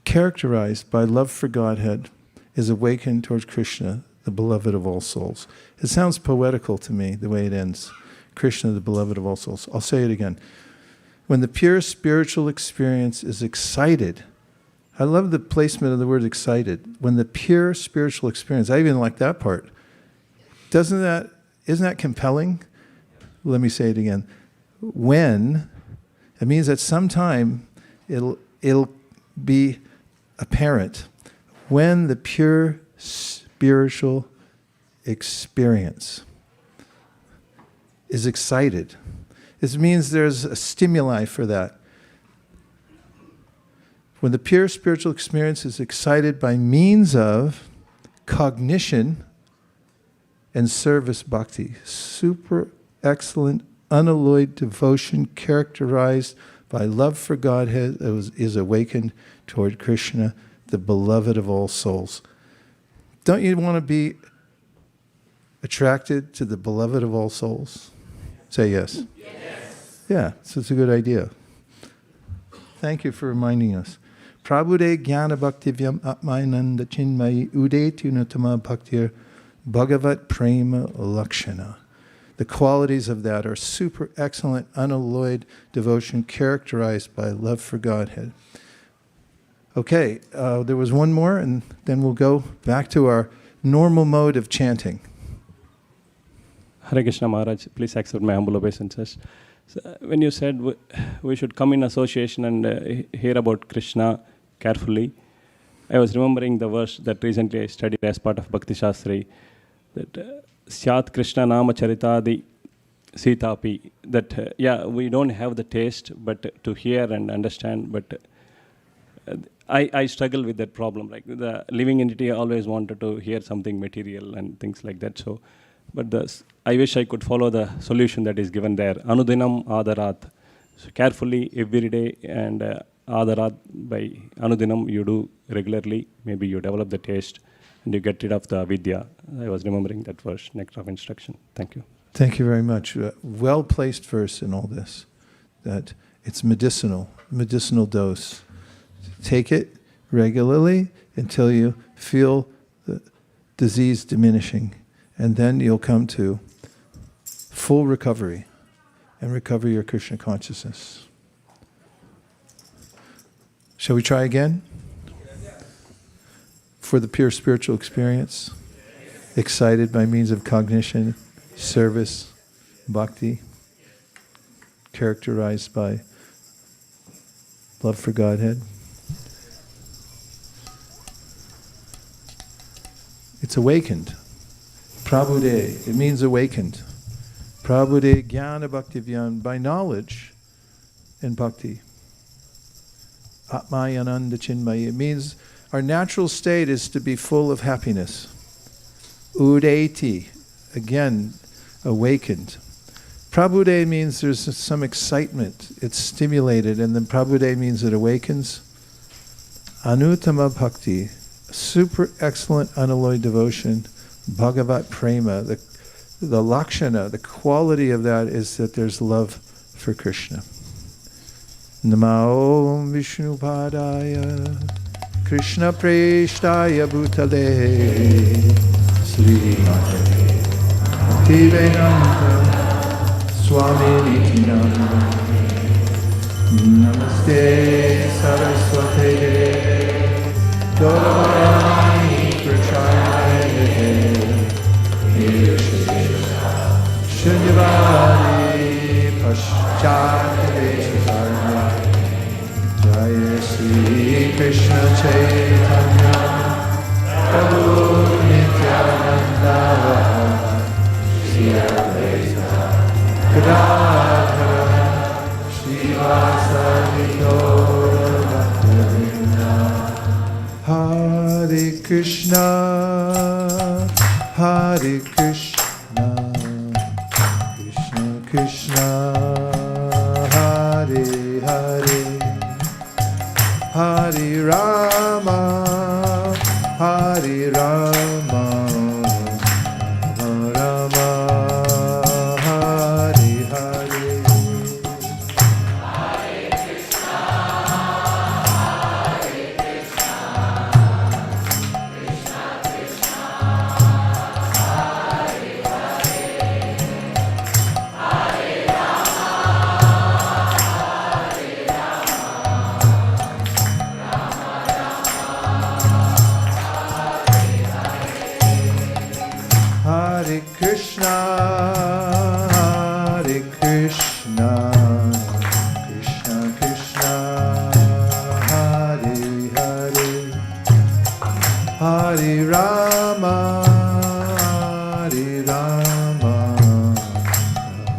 characterized by love for Godhead is awakened towards Krishna, the beloved of all souls. It sounds poetical to me, the way it ends. Krishna, the beloved of all souls. I'll say it again. When the pure spiritual experience is excited, I love the placement of the word excited. When the pure spiritual experience, I even like that part. Isn't that compelling? Let me say it again. When, it means at some time it'll be apparent when the pure spiritual experience is excited. This means there's a stimuli for that. When the pure spiritual experience is excited by means of cognition and service bhakti, super excellent, unalloyed devotion characterized by love for Godhead is awakened toward Krishna, the beloved of all souls. Don't you want to be attracted to the beloved of all souls? Say yes. Yes. Yeah, so it's a good idea. Thank you for reminding us. Prabhude jnana bhaktivyam atmainanda chinmayi udeti unutama bhaktir bhagavat prema lakshana. The qualities of that are super excellent, unalloyed devotion characterized by love for Godhead. Okay, there was one more, and then we'll go back to our normal mode of chanting. Hare Krishna Maharaj, please accept my humble obeisances. So, when you said we should come in association and hear about Krishna carefully, I was remembering the verse that recently I studied as part of Bhakti Shastri, that Syat Krishna Nama Charitadi Sitapi, that we don't have the taste but to hear and understand, but I struggle with that problem. Like the living entity always wanted to hear something material and things like that. So, but I wish I could follow the solution that is given there. Anudinam Adarat. So carefully every day, and Adarat by Anudinam you do regularly. Maybe you develop the taste and you get rid of the avidya. I was remembering that verse, nectar of instruction. Thank you. Thank you very much. Well-placed verse in all this, that it's medicinal dose. Take it regularly until you feel the disease diminishing, and then you'll come to full recovery and recover your Krishna consciousness. Shall we try again? For the pure spiritual experience, excited by means of cognition, service, bhakti, characterized by love for Godhead. awakened. Prabhude, it means awakened. Prabhude jnana bhaktivyan, by knowledge and bhakti. Atmayananda chinmayi, it means our natural state is to be full of happiness. Udeti, again, awakened. Prabhude means there's some excitement, it's stimulated, and then Prabhude means it awakens. Anuttama bhakti, super excellent unalloyed devotion. Bhagavat prema, the lakshana, the quality of that is that there's love for Krishna. Namo Vishnu Padaya Krishna Preshtaya Bhutale Sri Bhaktivedanta Swami Nityananda Namaste Saraswate Gauravani Prachayate Shunyavadi Paschatavechasarya Jaya Sri Krishna Chaitanya Prabhu Nityananda Sri Advaita Gadadhara Srivasadi Gaura Bhaktivinoda Hare Krishna Hare Krishna Krishna Krishna Hare Hare Hare Rama Hare Rama Rama Rama Hare Hare Hare Krishna, Hare Krishna, Krishna Krishna, Hare Hare, Hare Rama, Hare Rama,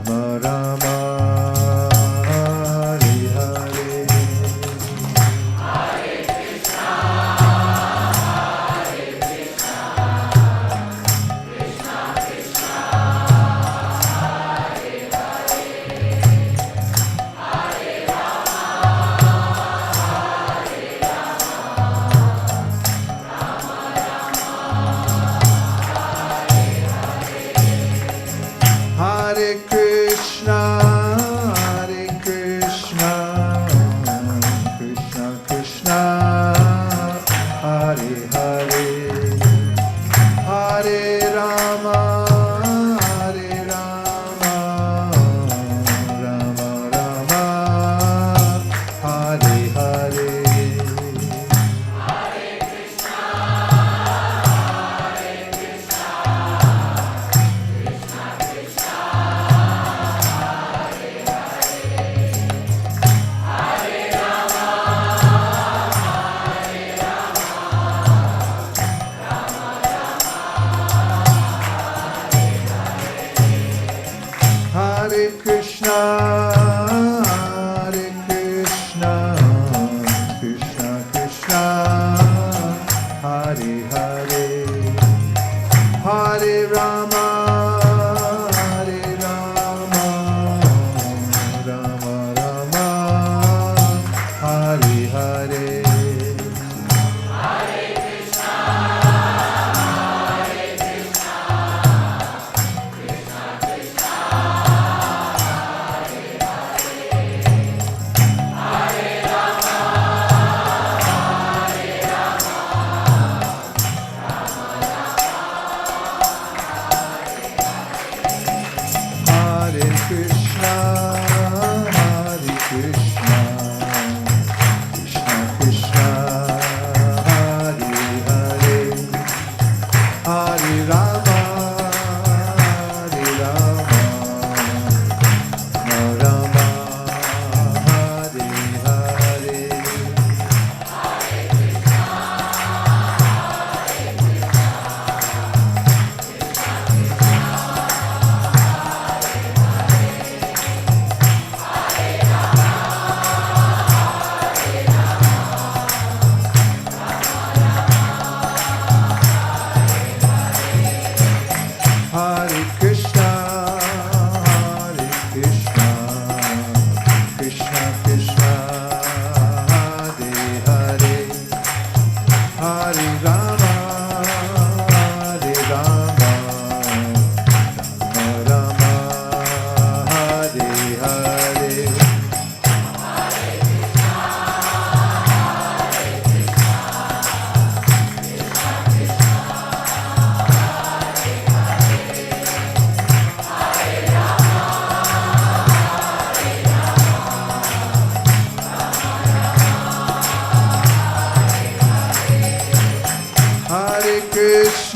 Rama Rama, Hare Hare.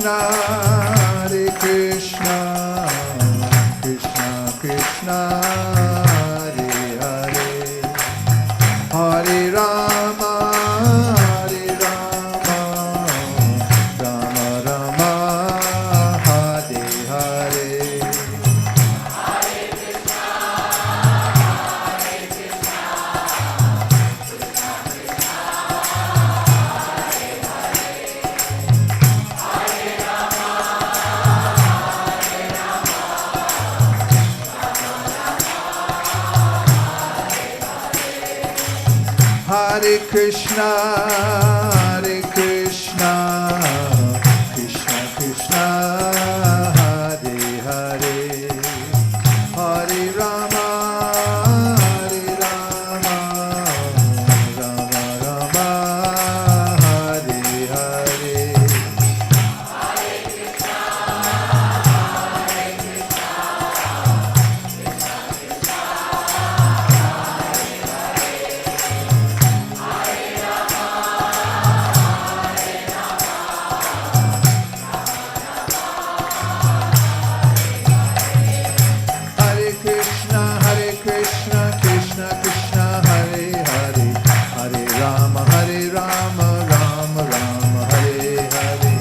Krishna, Hare Krishna, Krishna Krishna, Hare Hare, Hare Rama, Hare Rama, Rama Rama, Hare Hare. Hare Krishna, Hare Krishna, Krishna Krishna, Hare Hare, Hare Rama, Hare Rama, Rama Rama, Hare Hare. Hare Krishna, Krishna Krishna, Hare Hare, Hare Rama, Rama Rama, Hare Hare.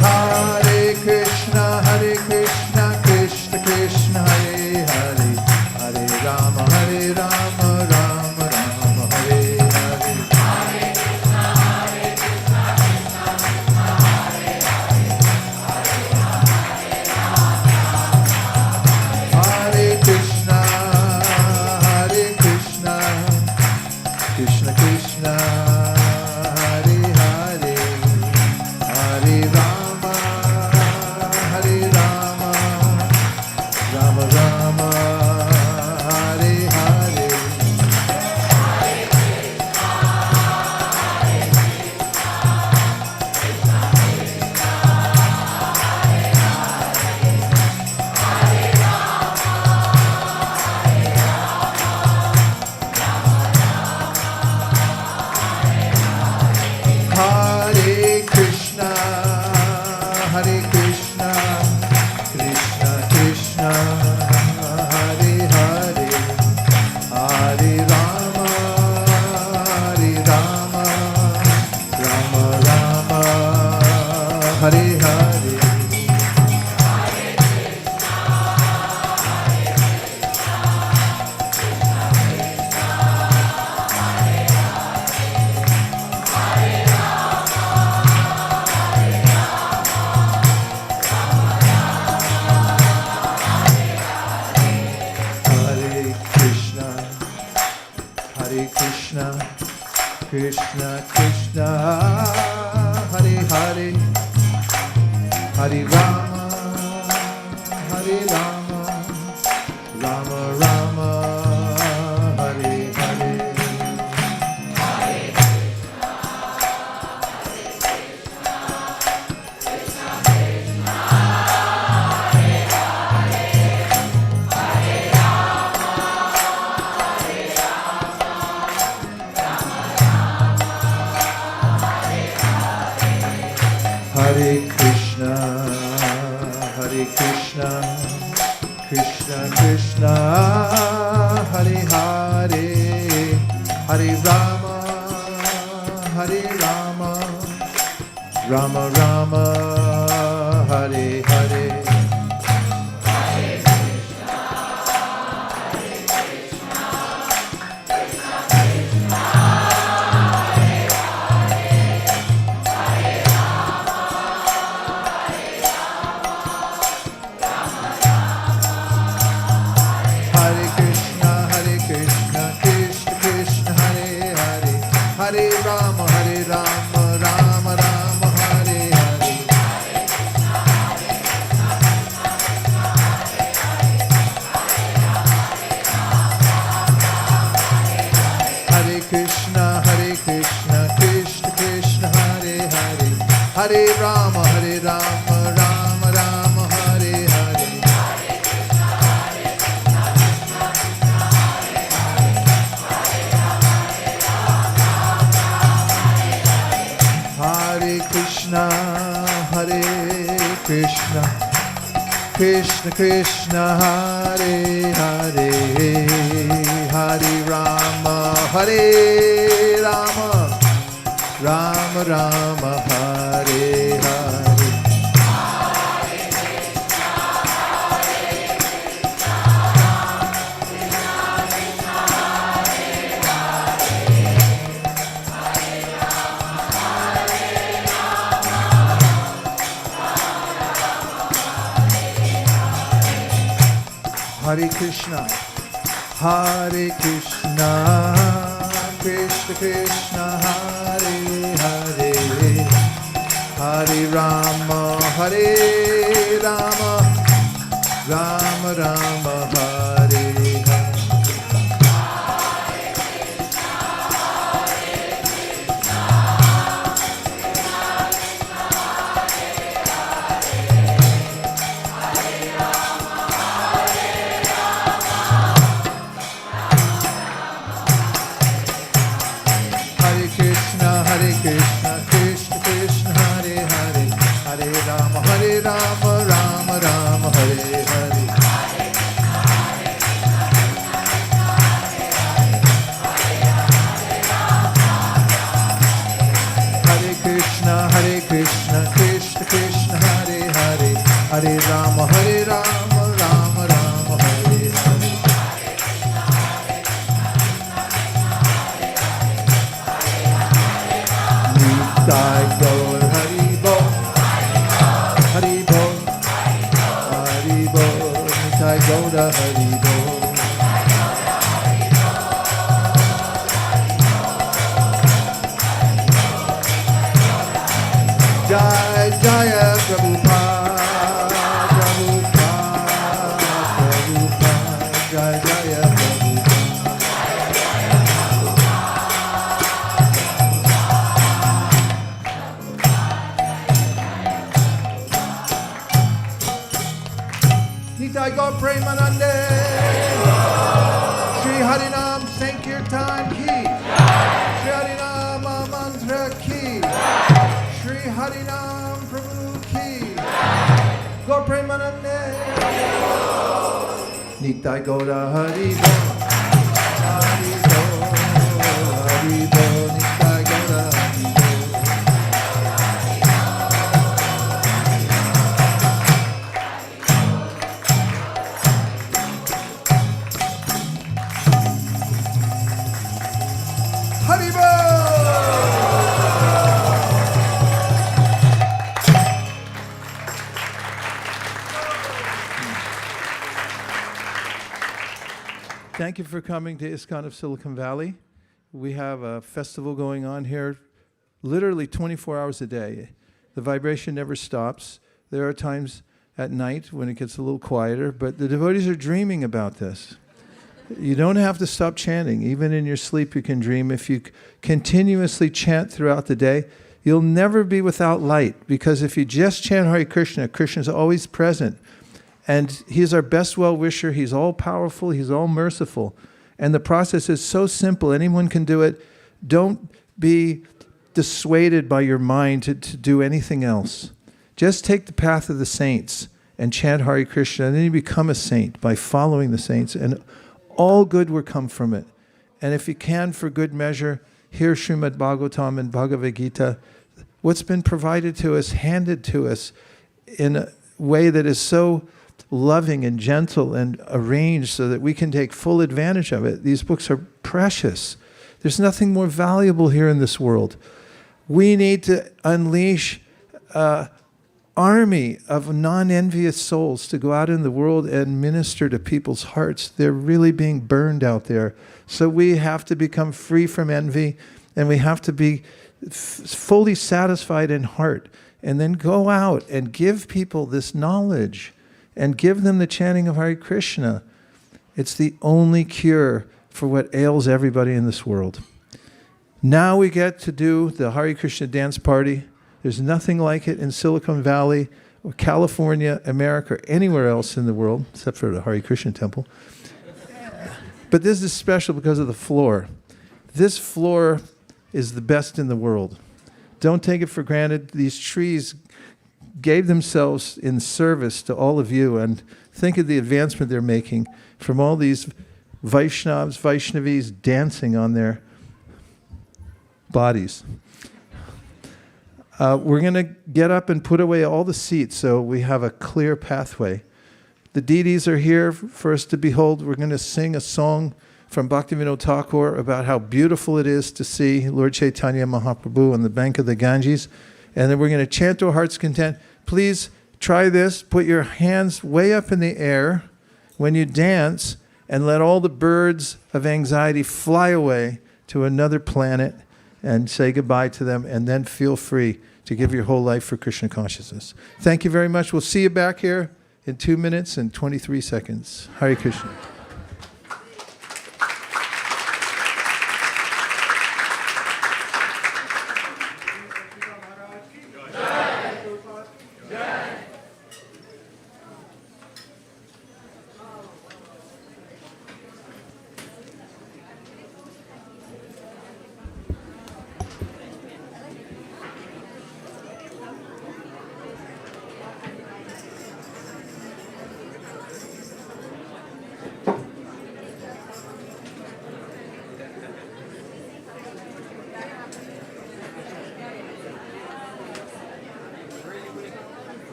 Hare Krishna, Krishna Krishna, Hare Hare, Hare Rama, Hare Krishna, Krishna Krishna, Hare Hare, Hare Rama, Rama Rama, Hare Hare. Hare Krishna, Krishna Krishna, Hare Hare, Hare Rama, Rama Rama, Hare Hare. Hare Krishna, Krishna Krishna, Hare Hare, Hare Rama, Rama Rama, Hare Hare. Hare Krishna, Krishna Krishna, Hare Hare, Hare Rama, Rama Rama, Hare Hare. Hare Krishna, Krishna Krishna, Hare Hare, Hare Rama, Rama Rama, Hare Hare. Hare Krishna, Krishna Krishna, Hare Hare, Hare Rama, Rama Rama, Hare Hare. Hare Krishna, Krishna Krishna, Hare Hare, Hare Rama, Rama Rama, Hare Hare. Hare Krishna, Krishna Krishna, Hare Hare, Hare Rama, Rama Rama, Hare Hare. Hare Krishna, Krishna Krishna, Hare Hare, Hare Rama, Rama Rama, Hare Hare. Krishna, Krishna Krishna, Hare Hare, Hare Rama, Rama Rama, Hare Hare. Hare Krishna, Krishna Krishna, Hare Hare, Hare Rama, Rama Rama, Hare Hare. Nitai Gaur Hari Bol, Hari Bol, Hari Bol, Nitai Gaur Hari Bol. Jai Jaya Prabhupada, Prabhupada, Jai Jaya Prabhupada. Nitai Gaur Premanande, Shri Harinam Sankirtan Ki, Shri Harinam Mantra Ki, Shri Harinam Prabhu Ki, Gaur Premanande, Nitai Gaura Hari Bol, Hari Bol, Hari Bol, Nitai Gaura Hari Bol. Haribol! Thank you for coming to ISKCON of Silicon Valley. We have a festival going on here literally 24 hours a day. The vibration never stops. There are times at night when it gets a little quieter, but the devotees are dreaming about this. You don't have to stop chanting. Even in your sleep you can dream. If you continuously chant throughout the day, you'll never be without light, because if you just chant Hare Krishna, Krishna's always present. And He's our best well-wisher. He's all-powerful. He's all-merciful. And the process is so simple. Anyone can do it. Don't be dissuaded by your mind to do anything else. Just take the path of the saints and chant Hare Krishna, and then you become a saint by following the saints. And all good will come from it. And if you can, for good measure, hear Srimad Bhagavatam and Bhagavad Gita. What's been provided to us, handed to us in a way that is so loving and gentle and arranged so that we can take full advantage of it. These books are precious. There's nothing more valuable here in this world. We need to unleash army of non-envious souls to go out in the world and minister to people's hearts. They're really being burned out there. So we have to become free from envy, and we have to be fully satisfied in heart, and then go out and give people this knowledge and give them the chanting of Hare Krishna. It's the only cure for what ails everybody in this world. Now we get to do the Hare Krishna dance party. There's nothing like it in Silicon Valley or California, America, or anywhere else in the world, except for the Hare Krishna temple. But this is special because of the floor. This floor is the best in the world. Don't take it for granted. These trees gave themselves in service to all of you, and think of the advancement they're making from all these Vaishnavis dancing on their bodies. We're going to get up and put away all the seats so we have a clear pathway. The deities are here for us to behold. We're going to sing a song from Bhaktivinoda Thakur about how beautiful it is to see Lord Chaitanya Mahaprabhu on the bank of the Ganges. And then we're going to chant to our heart's content. Please try this. Put your hands way up in the air when you dance and let all the birds of anxiety fly away to another planet and say goodbye to them, and then feel free to give your whole life for Krishna consciousness. Thank you very much. We'll see you back here in 2 minutes and 23 seconds. Hare Krishna.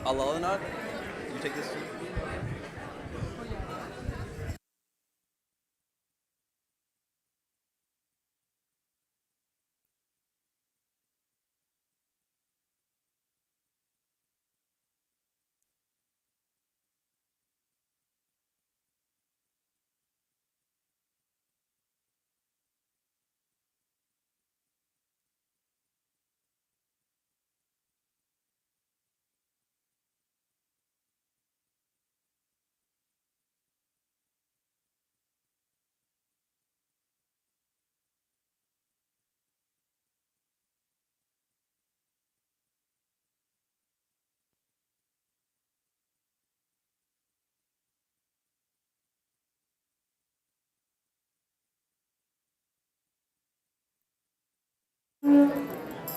Alalanad, you take this too?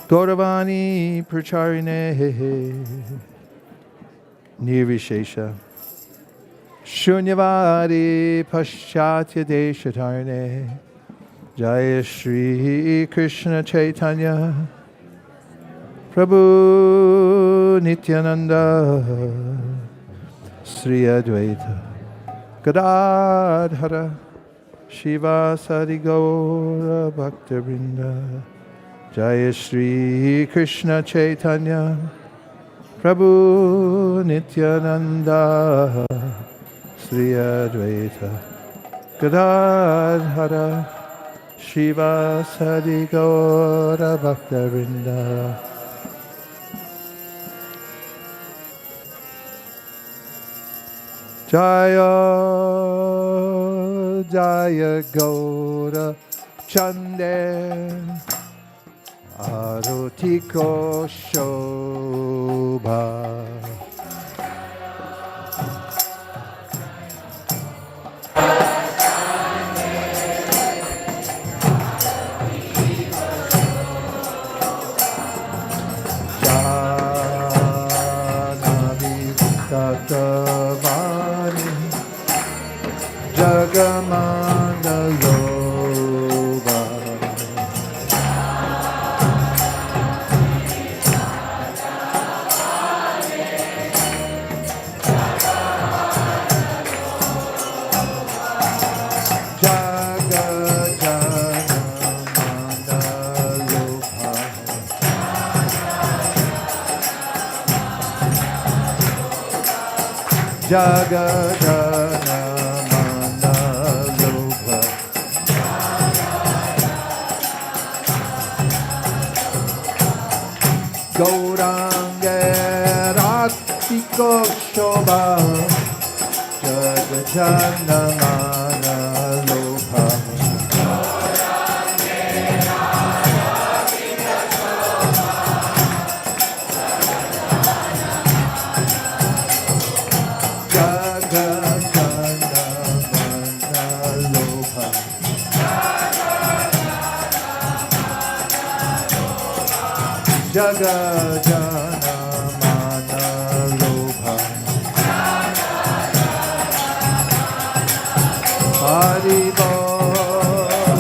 Gauravani Pracharine Nirvishesha Shunyavadi Paschatya Deshatarne Jaya Shri Krishna Chaitanya Prabhu Nityananda Sri Advaita Gadadhara Shiva Sadi Gaura Bhaktivinoda Jaya Shri Krishna Chaitanya Prabhu Nityananda Sri Advaita Gadadhara Shiva Sadi Gaura Bhaktivinoda. Jaya Jaya Gaura Chande Arutiko Shobha Janavi Tatavani Jagamanda Loba Jagadana Mandalobha Gaurange Ratiko Shobha Jagadana Mandalobha Jaga Jana Mana Lobha Hari Bol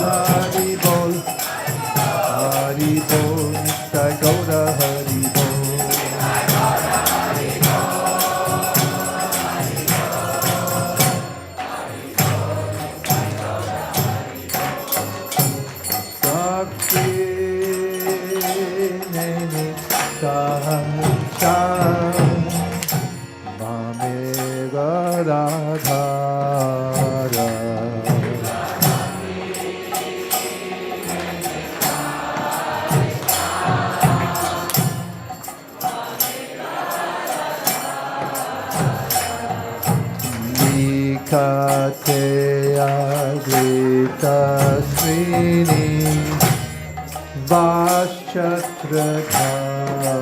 Hari Bol Hari Bol Nitai Gaura Hari Bol Sakti Neni Sahansha Mame Gadadhara Nikate Agrita Srini Vashchhatradhara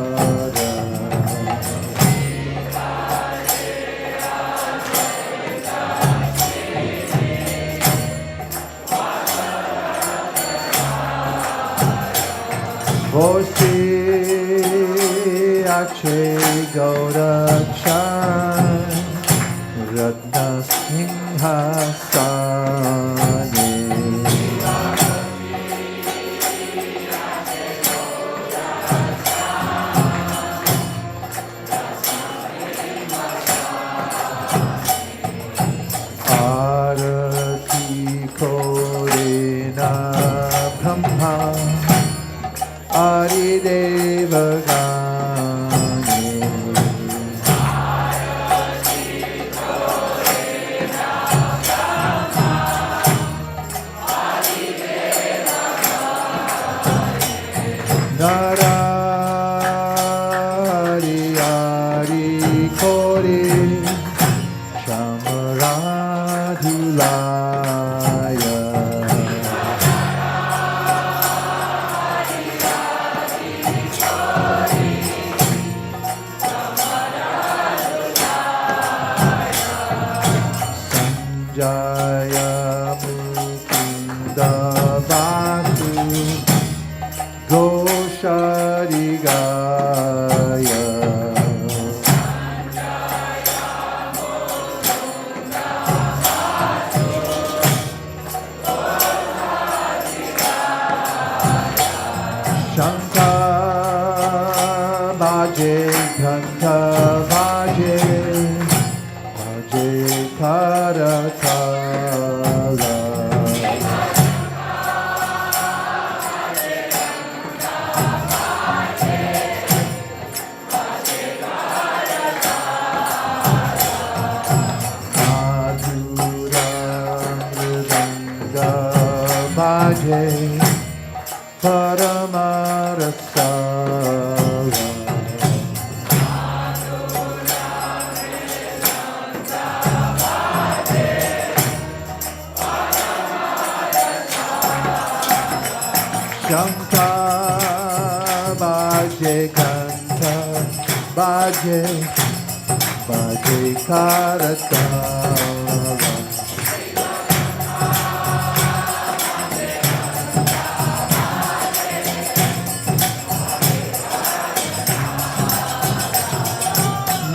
Vosi Akshe Gaurachan Ratna Singhasane Arati Korena Brahma Aridevagane Narari Ari Kori Shamaradhulaya Sanjaya Mukunda Vasu Gosharigaya Shanta Baje Ghanta Baje Baje Karatala Madhura Mridanga Baje Paramarasala Shanta Baje Kanta Baje Baje Karatala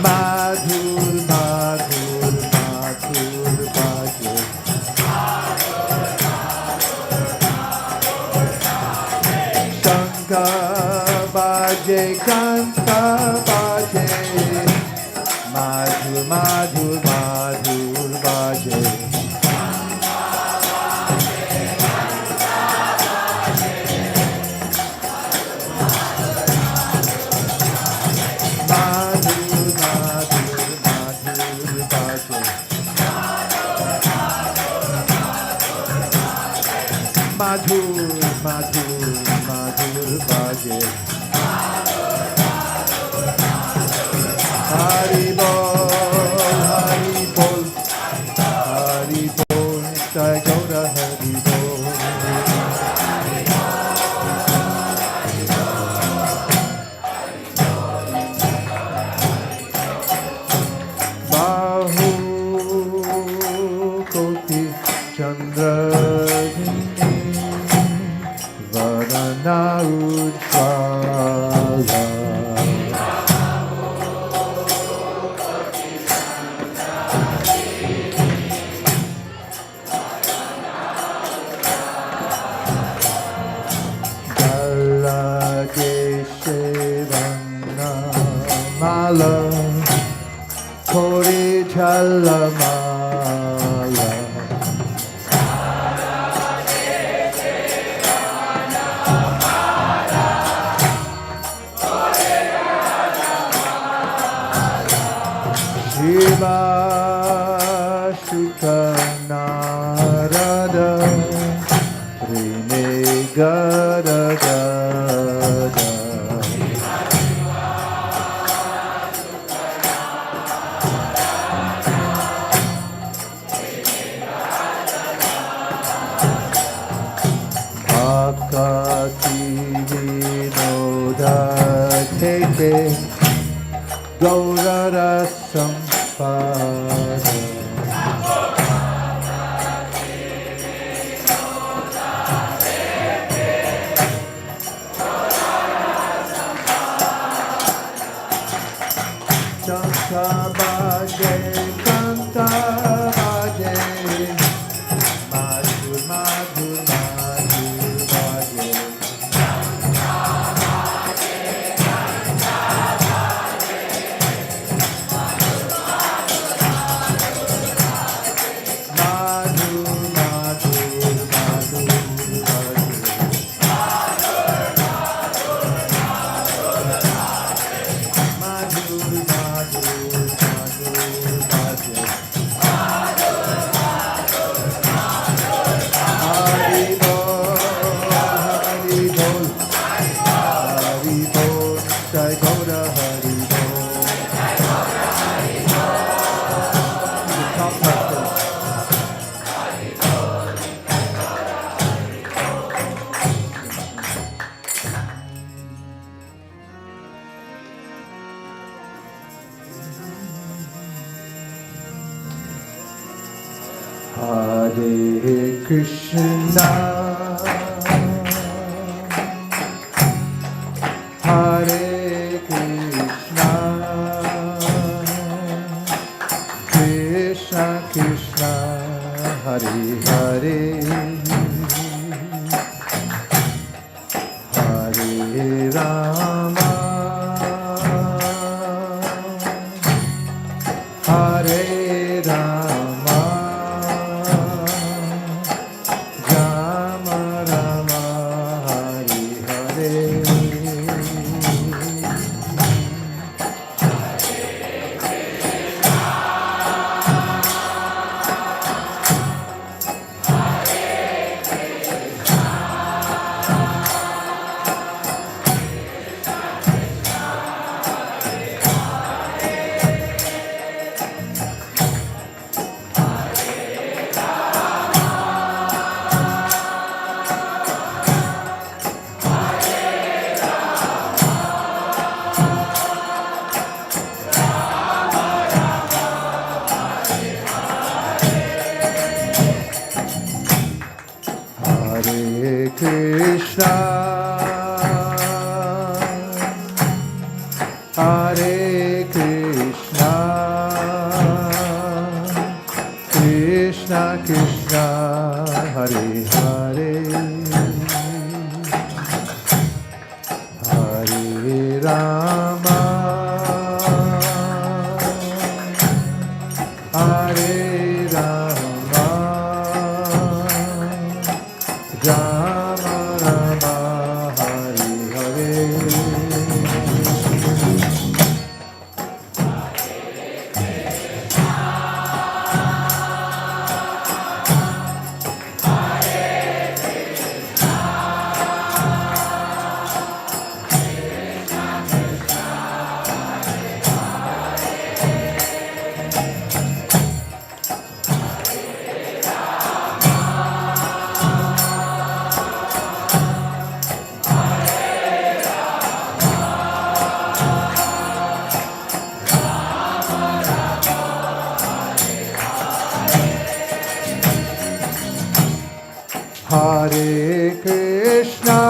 Madhur Madhur Madhur Baje Shanga Baje Kanta Baje Madhur Madhur Madhur Baje Madhur Madhur Madhur Baje Madhur Madhur Madhur Baje Hari Bol Hari Bol Hari Bol Jai Gaura Hari Bol Bahu Koti Chandra Varana Ujjvala Mala Kori Chalamala Shiva Shuka Narada Rine Gada Gada Akati Vinoda Teke Gaurara Sampada Chanta Baje Kanta Baje Madhur Madhur Madhur Baje Madhur Madhur Madhur Baje Madhur Madhur Madhur Baje Hari Bol Hari Bol Hari Bol Jai Gaura Hari Bol The top master. Hare Krishna Hare Krishna Krishna Krishna Hare Hare Hare Rama Hare Rama Rama Rama Hare Hare Hare Krishna Hare Krishna Krishna Krishna Hare Hare Hare Rama Hare Rama Rama Rama Hare Hare Hare Krishna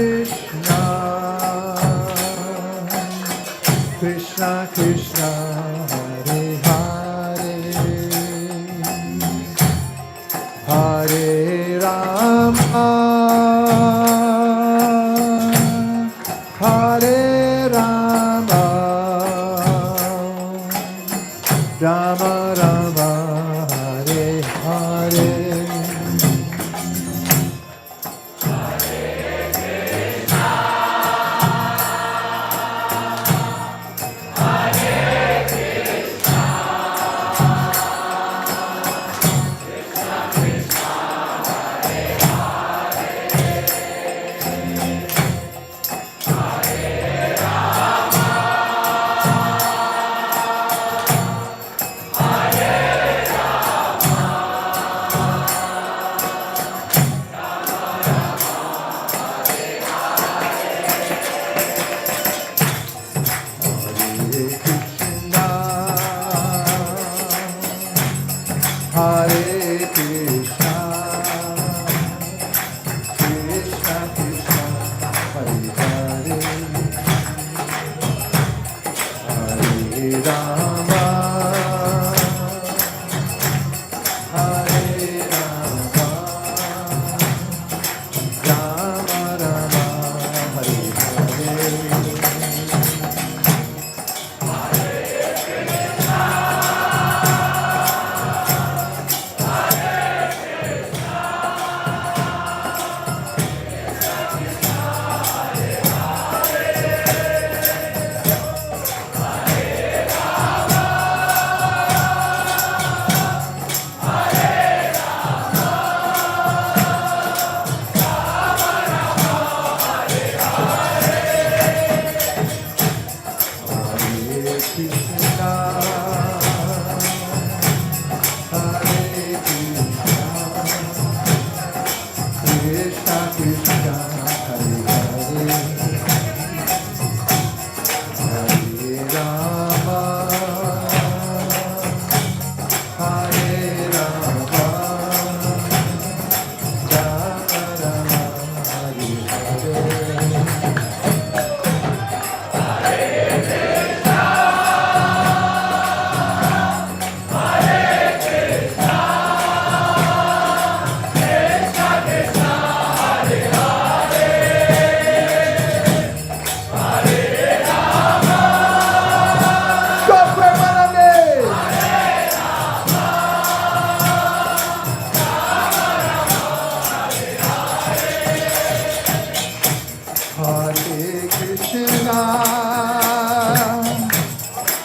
Krishna, Krishna Krishna, Hare Hare, Hare Rama, Hare Rama, Rama Rama, Hare Hare.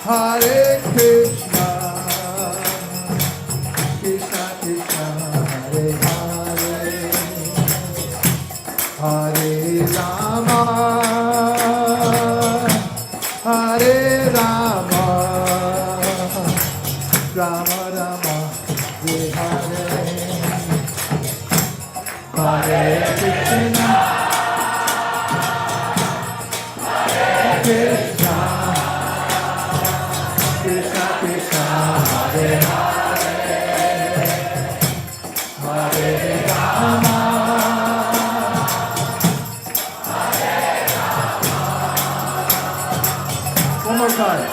Hare Krishna, Krishna Krishna, Hare Hare, Hare Rama, Hare Rama, Rama Rama, Hare Hare. One more time.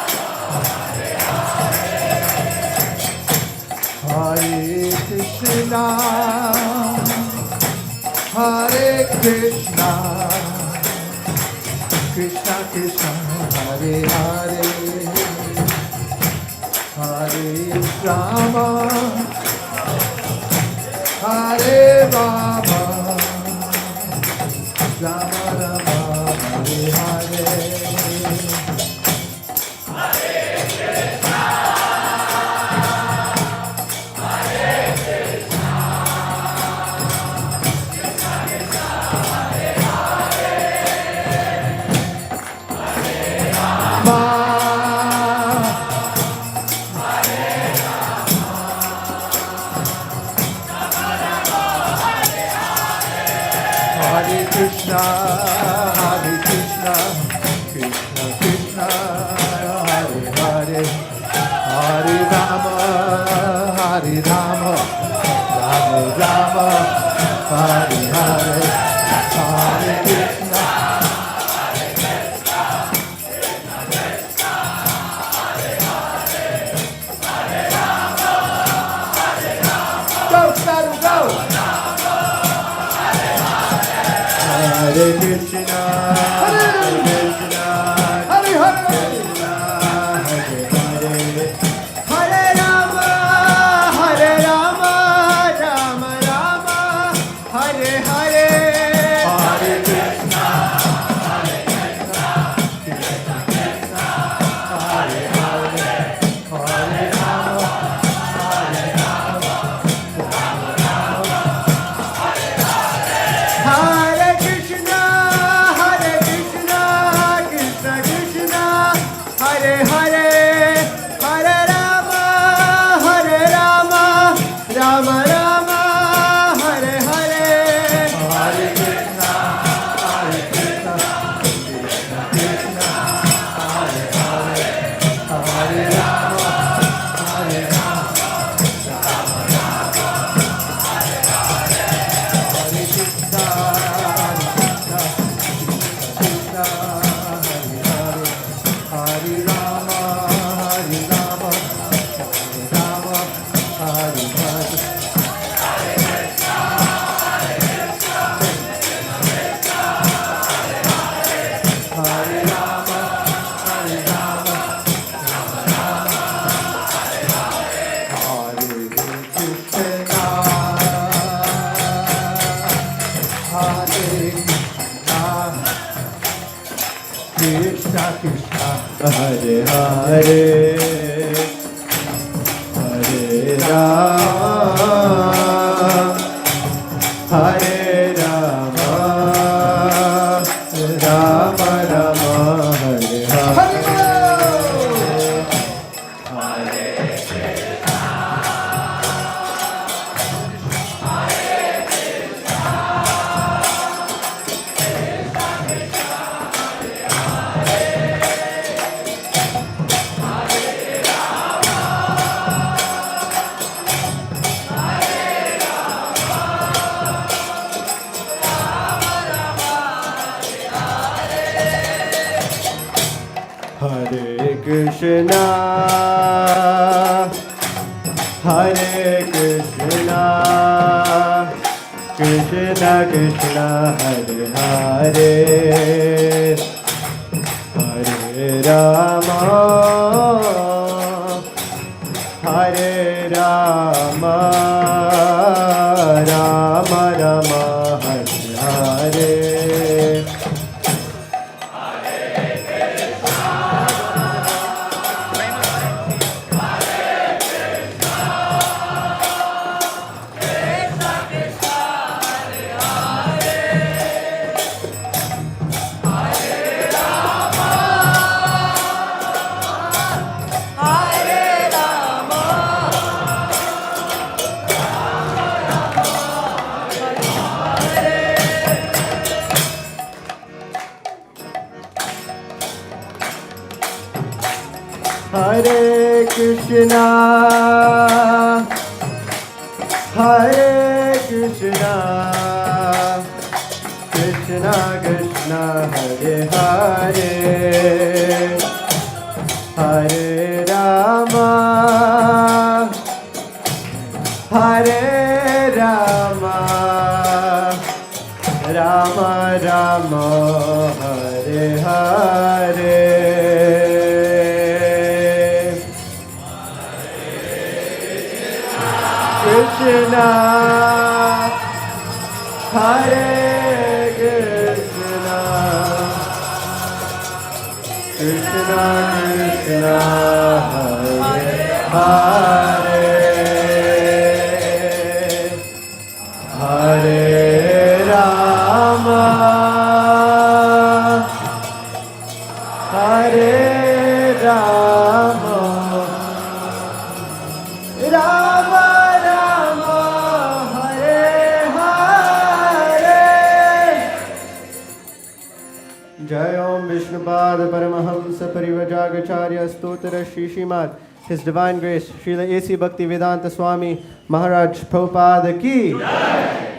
Hare Krishna, Hare Krishna, Krishna Krishna, Hare Hare, Hare Rama, Hare Rama, Rama Rama, Hare Hare. Hare Krishna, Hare Krishna, Krishna Krishna, Hare Hare, Hare Rama, Hare Rama, Rama Rama, Hare Hare, Hare Krishna, Krishna Krishna Hare Hare Hare Rama Hare Rama Rama Rama Hare Hare Hare Krishna, Hare Krishna, Krishna Krishna, Hare Hare, Hare Rama, Hare Rama, Rama Rama, Hare Hare. Hare Krishna, Hare Krishna, Krishna Krishna, Hare Hare, Hare Rama, Hare Rama, Rama Rama, Hare Hare. Krishna, Hare Krishna, Krishna Krishna, Hare Hare, Hare Rama, Hare Rama, Rama Jai Om Vishnupad Paramahamsa Parivajagacharya Stotra Shri Srimad His Divine Grace Srila A.C. Bhaktivedanta Swami Maharaj Prabhupada Ki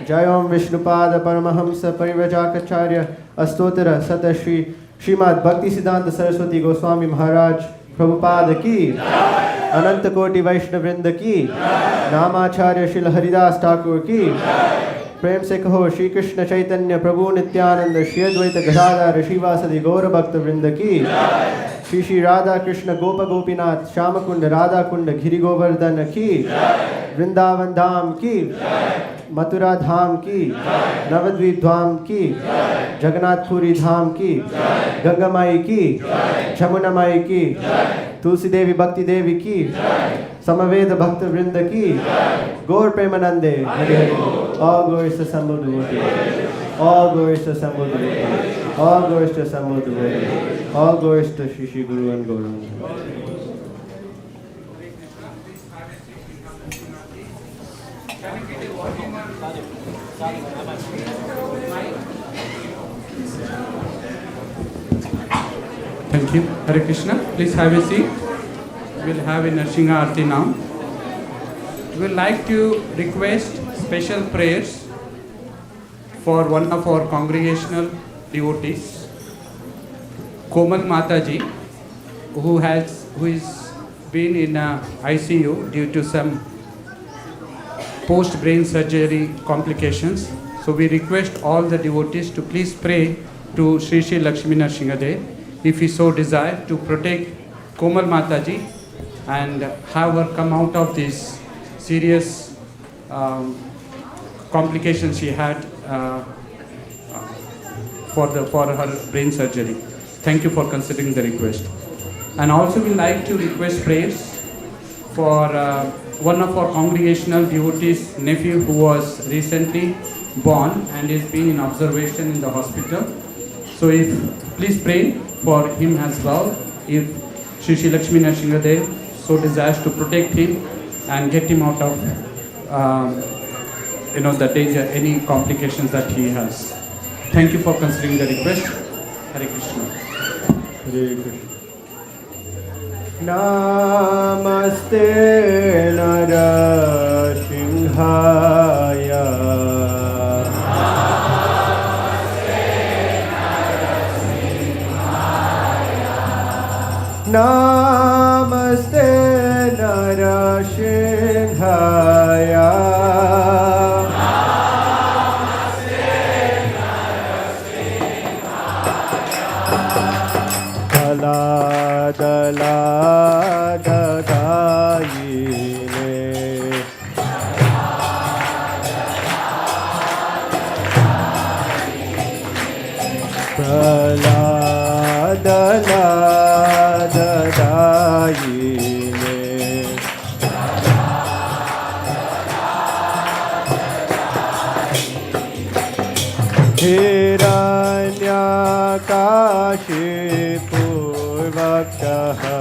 Jai Om Vishnupad Paramahamsa Parivajagacharya Astotra Sata Shri Srimad Bhaktisiddhanta Saraswati Goswami Maharaj Prabhupada Ki Ananta Koti Vaishnavrinda Ki Namacharya Srila Haridas Thakur Ki प्रेम से कहो श्री कृष्ण चैतन्य प्रभु नित्यानंद श्री अद्वैत गदाधर श्रीवासदि गौर भक्त वृंद की श्री श्री राधा कृष्ण गोप गोपीनाथ श्याम कुंड राधा कुंड गिरि गोवर्धन की वृंदावन धाम की मथुरा धाम की नवद्वीप धाम की जगन्नाथपुरी धाम की गंगा माई की जमुना माई की तुलसी देवी भक्ति देवी की समवेद भक्त वृंद की गौर प्रेमानंदे Hari Hari all glories to assembled devotees, all glories to assembled devotees, all glories to assembled devotees, all glories to Shri Shri Guru and Gauranga. Thank you. Hare Krishna. Please have a seat. We'll have a Narsingha Aarti now. We would like to request special prayers for one of our congregational devotees, Komal Mataji, who is been in ICU due to some post-brain surgery complications. So we request all the devotees to please pray to Sri Sri Lakshmi Narsingha if he so desire, to protect Komal Mataji and have her come out of this serious complications she had for her brain surgery. Thank you for considering the request. And also we like to request prayers for one of our congregational devotees' nephew who was recently born and is being in observation in the hospital. So if please pray for him as well, if Shri Shri Lakshmi Narsingha so desires to protect him and get him out of the danger, any complications that he has. Thank you for considering the request. Hare Krishna. Hare Krishna. Namaste Narasimhaya. Namaste Narasimhaya. Dala dadayine Dala dadayine Hiranyakashipu Vaktaha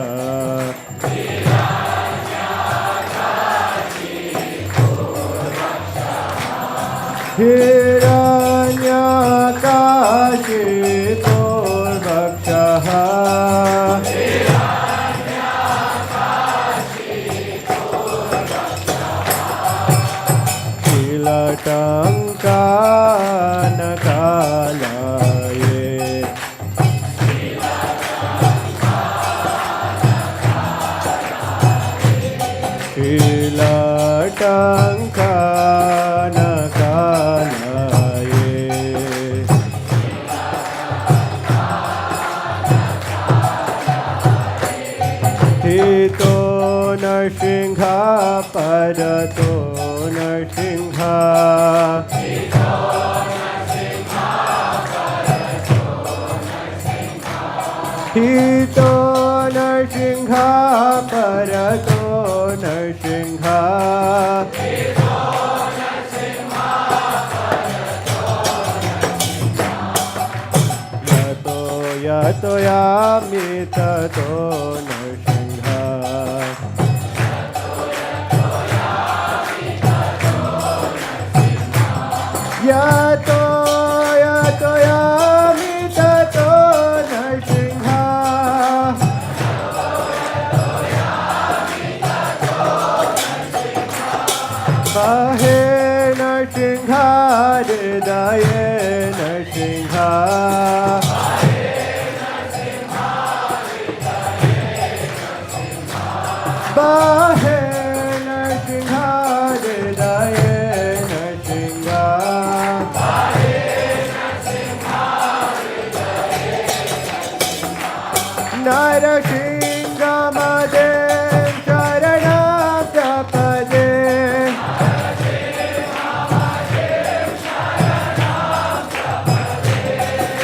Hiranyakashipu Vaktaha Kilatankanakalaya Hito Narsingha Padato Narsingha Hito Narsingha Padato Narsingha Yato yami tato Narsingha Yato yami tato Narsingha Bahe Narsingha Hridaye Narsingha Narashingamade Sharanam Prapade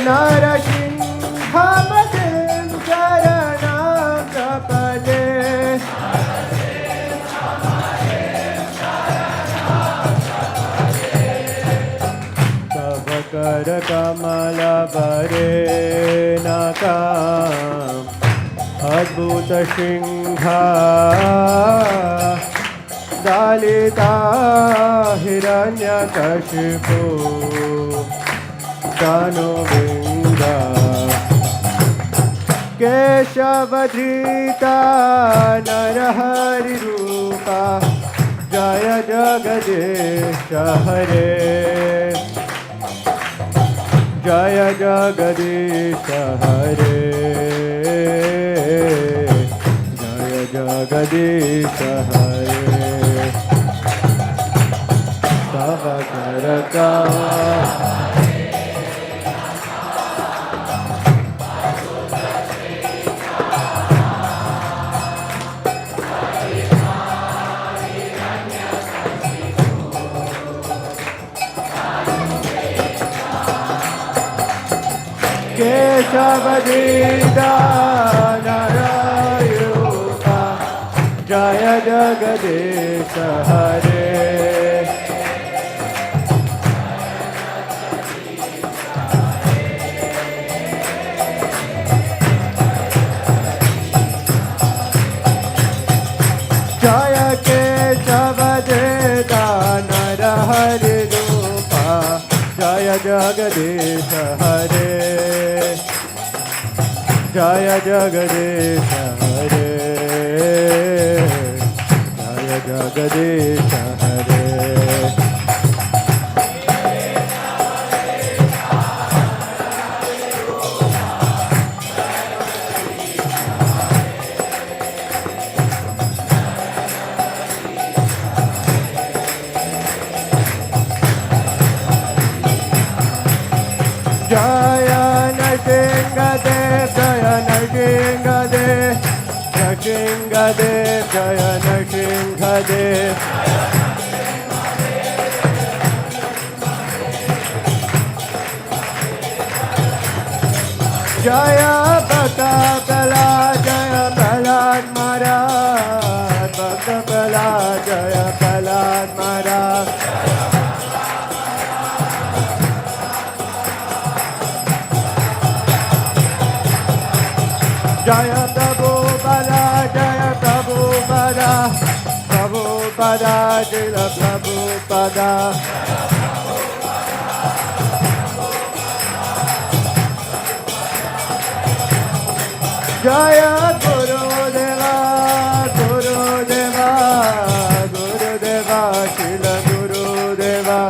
Narashingamade Sharanam Prapade Kar Kamala Bare Nakam Adbhuta Shingha Dalita Hiranya Kashipu Tanu Vinda Keshavadrita Narahari Rupa Jaya Jagadesha Hare Jaya Jagadisha Hare Jaya Jagadisha Hare Tava Karaka Keshavadita Narayuta Jaya Jagadesha Hare Jaya Keshavadita Narahari Rupa Jaya Jagadesha Hare Jaya Jagadesha Hare Jaya Jagadesha Hare Jaya Narsingadev Jaya Narsingadev Narsingadev Jaya Narsingadev Jaya Bhakta Prahlad Jaya Prahlad Maharaj Bhakta Prahlad Jaya Prahlad Maharaj Jaya Prabhupada, Jaya Prabhupada, Prabhupada, Jaya Prabhupada. Jaya Gurudeva, Gurudeva, Gurudeva, Shila Gurudeva.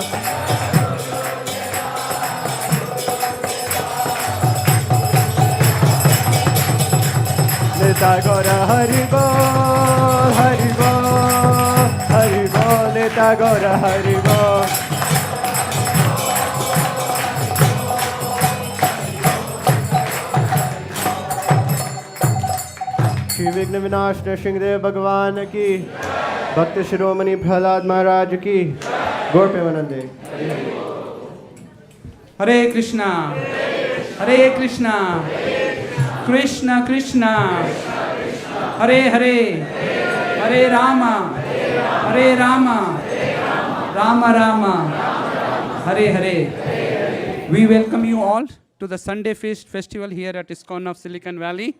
Leta Gora Hari Bol, Hari Bol, Hari Bol, Leta Gora Hari Bol. Shri विघ्न विनाश नृसिंहदेव भगवान की भक्त शिरोमणि प्रहलाद महाराज की गौर प्रेमानंदे Hare Krishna, Hare Krishna, Krishna Krishna, Hare Hare, Hare Rama, Hare Rama, Rama Rama, Hare Hare. We welcome you all to the Sunday Feast Festival here at ISKCON of Silicon Valley.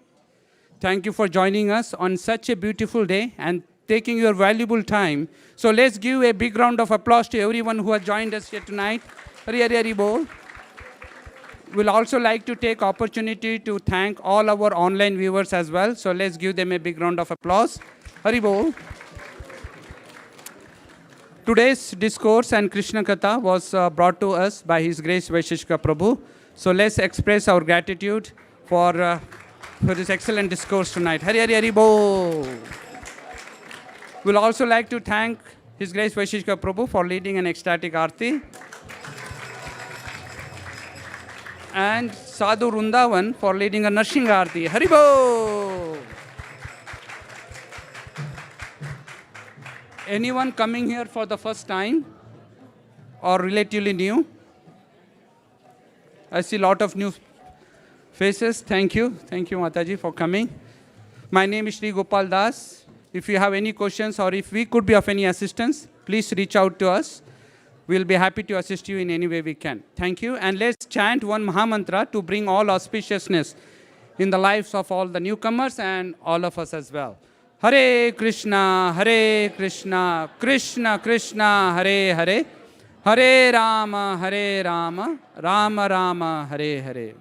Thank you for joining us on such a beautiful day and taking your valuable time. So let's give a big round of applause to everyone who has joined us here tonight. Hare Hare Hare Bol. We'll also like to take opportunity to thank all our online viewers as well. So let's give them a big round of applause. Hare Bol. Today's discourse and Krishna Katha was brought to us by His Grace Vaisesika Prabhu. So let's express our gratitude for this excellent discourse tonight. Hare Hare Hare Bol. We'll also like to thank His Grace Vaisesika Prabhu for leading an ecstatic arti. and Sadhu Rundavan for leading a Narsingha Aarti. Haribo! Anyone coming here for the first time or relatively new? I see a lot of new faces. Thank you. Thank you, Mataji, for coming. My name is Sri Gopal Das. If you have any questions or if we could be of any assistance, please reach out to us. We'll be happy to assist you in any way we can. Thank you. And let's chant one Mahamantra to bring all auspiciousness in the lives of all the newcomers and all of us as well. Hare Krishna, Krishna Krishna, Hare Hare, Hare Rama, Rama Rama, Hare Hare.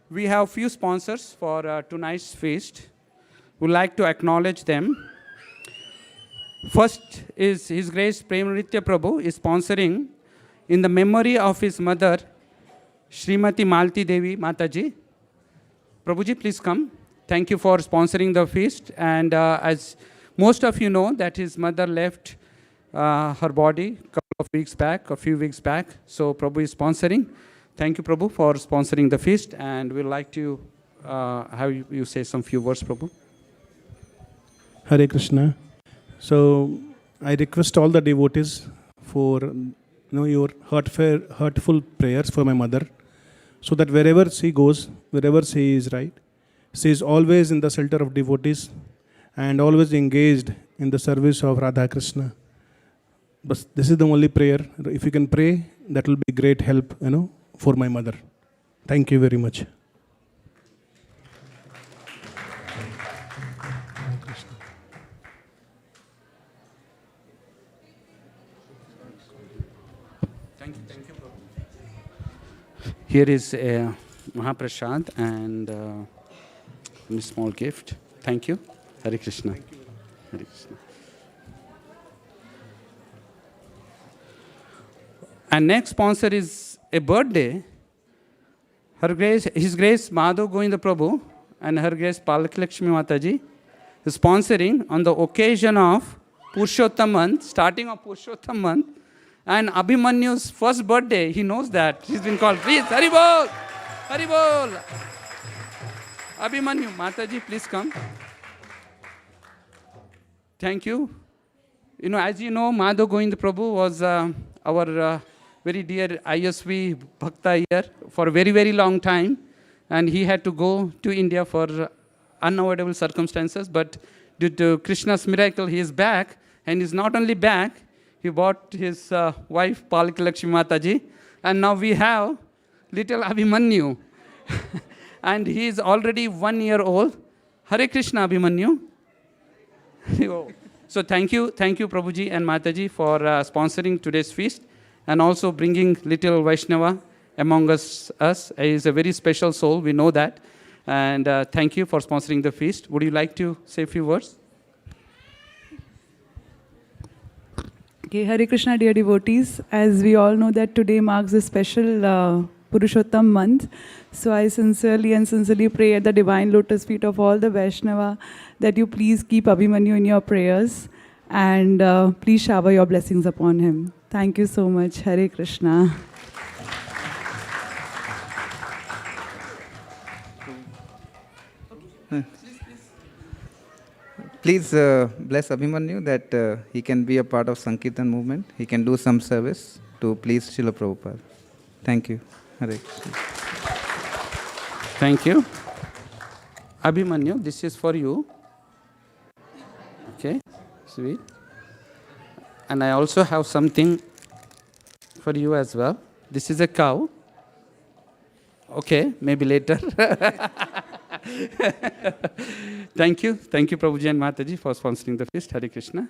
We have few sponsors for tonight's feast. We'd like to acknowledge them. First is His Grace Premritya Prabhu is sponsoring in the memory of his mother, Srimati Malti Devi Mataji. Prabhuji, please come. Thank you for sponsoring the feast. And as most of you know, that his mother left her body a few weeks back. So Prabhu is sponsoring. Thank you, Prabhu, for sponsoring the feast. And we'd like to have you say some few words, Prabhu. Hare Krishna. So I request all the devotees for your heartful prayers for my mother, so that wherever she goes, wherever she is, right, she is always in the shelter of devotees and always engaged in the service of Radha Krishna. But this is the only prayer. If you can pray, that will be great help, for my mother. Thank you very much. Thank you, Prabhu. Here is a Mahaprasad and a small gift. Thank you. Hare Krishna. Hare Krishna. And next sponsor is a birthday. His Grace Madhav Govinda Prabhu and Her Grace Palakilakshmi Mataji is sponsoring on the occasion of Purushottam month, starting of Purushottam month, and Abhimanyu's first birthday. He knows that. He's been called. Please, Haribol! Haribol! Abhimanyu, Mataji, please come. Thank you. As you know, Madhav Govinda Prabhu was our very dear ISV Bhakta here for a very, very long time. And he had to go to India for unavoidable circumstances. But due to Krishna's miracle, he is back. And he's not only back, he brought his wife, Palakilakshmi Mataji. And now we have little Abhimanyu. And he is already 1 year old. Hare Krishna, Abhimanyu. So thank you, Prabhuji and Mataji for sponsoring today's feast and also bringing little Vaishnava among us. He is a very special soul, we know that. And thank you for sponsoring the feast. Would you like to say a few words? Okay, Hare Krishna, dear devotees. As we all know that today marks a special Purushottam month. So I sincerely pray at the divine lotus feet of all the Vaishnava that you please keep Abhimanyu in your prayers and please shower your blessings upon him. Thank you so much. Hare Krishna. Please bless Abhimanyu that he can be a part of Sankirtan movement. He can do some service to please Srila Prabhupada. Thank you. Hare Krishna. Thank you. Abhimanyu, this is for you. Okay, sweet. And I also have something for you as well. This is a cow. Okay, maybe later. Thank you, Prabhuji and Mataji for sponsoring the feast. Hare Krishna.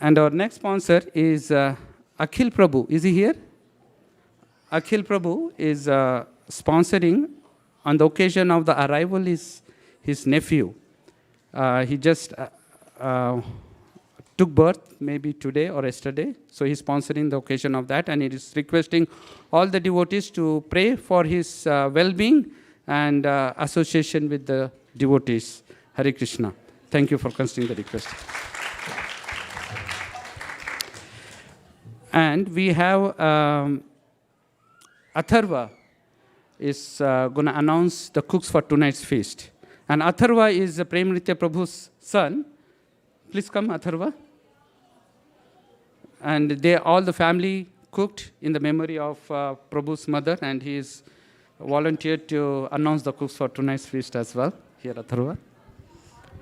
And our next sponsor is Akhil Prabhu. Is he here? Akhil Prabhu is sponsoring on the occasion of the arrival is his nephew. He just took birth maybe today or yesterday. So he's sponsoring the occasion of that, and he is requesting all the devotees to pray for his well-being and association with the devotees. Hare Krishna. Thank you for considering the request. And we have Atharva. is going to announce the cooks for tonight's feast. And Atharva is Prem Nitya Prabhu's son. Please come, Atharva. And all the family cooked in the memory of Prabhu's mother, and he is volunteered to announce the cooks for tonight's feast as well. Here, Atharva.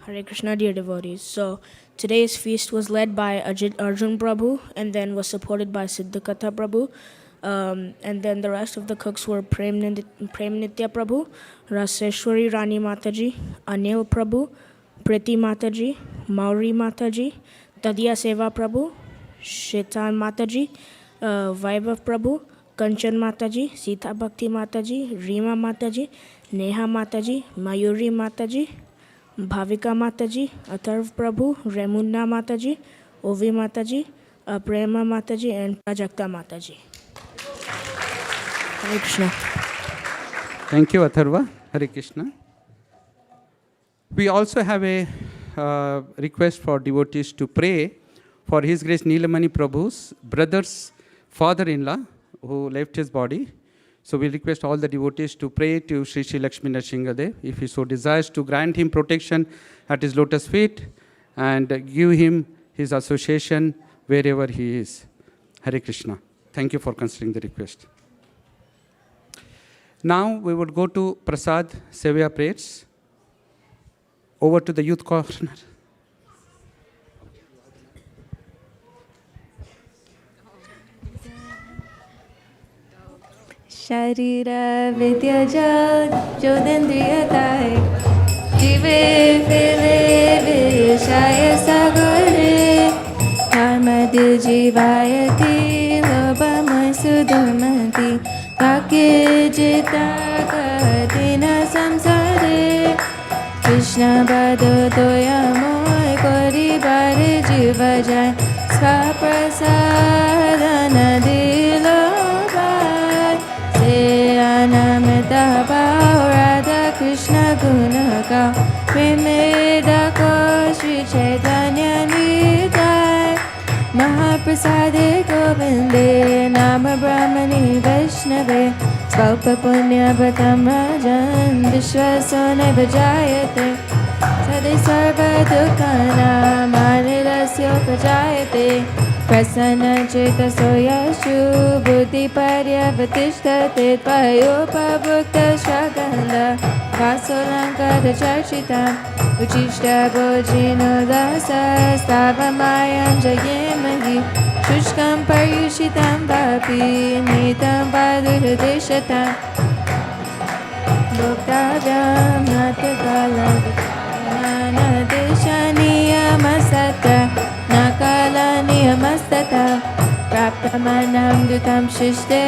Hare Krishna, dear devotees. So today's feast was led by Arjun Prabhu and then was supported by Siddhakatha Prabhu. And then the rest of the cooks were Prem Nitya Prabhu, Raseshwari Rani Mataji, Anil Prabhu, Priti Mataji, Mauri Mataji, Tadiya Seva Prabhu, Shetan Mataji, Vaibhav Prabhu, Kanchan Mataji, Sita Bhakti Mataji, Rima Mataji, Neha Mataji, Mayuri Mataji, Bhavika Mataji, Atharv Prabhu, Remunda Mataji, Ovi Mataji, Prema Mataji, and Prajakta Mataji. Hare Krishna. Thank you, Atharva. Hare Krishna. We also have a request for devotees to pray for His Grace Neelamani Prabhu's brother's father-in-law who left his body. So we request all the devotees to pray to Sri Sri Lakshmi Nrsimhadev if he so desires, to grant him protection at his lotus feet and give him his association wherever he is. Hare Krishna. Thank you for considering the request. Now we would go to Prasad Sevya prayers. Over to the youth corner. Sharira Vidyaja Jodendriyatai Jive Vile Vishaya Sagore Karmadil Jivayati Lobama Sudamati Take Jitaka Dina Samsare Krishna Bado Doyamoy Kori Bare Jivajai Svaprasadana Dilobai Se Anamita Bhau Radha Krishna Gunaka Premeda Ko Shri Chaitanya Nidai Mahaprasade Govinde Nama Brahmani Vaishnave Svalpa Punya Bhatam Rajan Vishwasone Vajayate Sade Sarva Dukkana Manilasya Pajayate Prasanna Cheta Soyashu Buddhi Paryavatishtate Tvayopa Bhukta Shaganda Vasolankada Charshita Uchishta Bojino Dasa Stava Mayam Jayemahi Shushkam Paryushitam Vapi Nitam Padurudeshatam Bhuktavyam Natyakala Nana Deshaniya Masata Nakala Niyamastata Praptamanam Dutam Shishte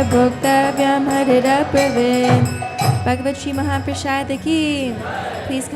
Bhuktavyam Harira Pravin Bhagavad Shri Mahaprasad Ki. Please come.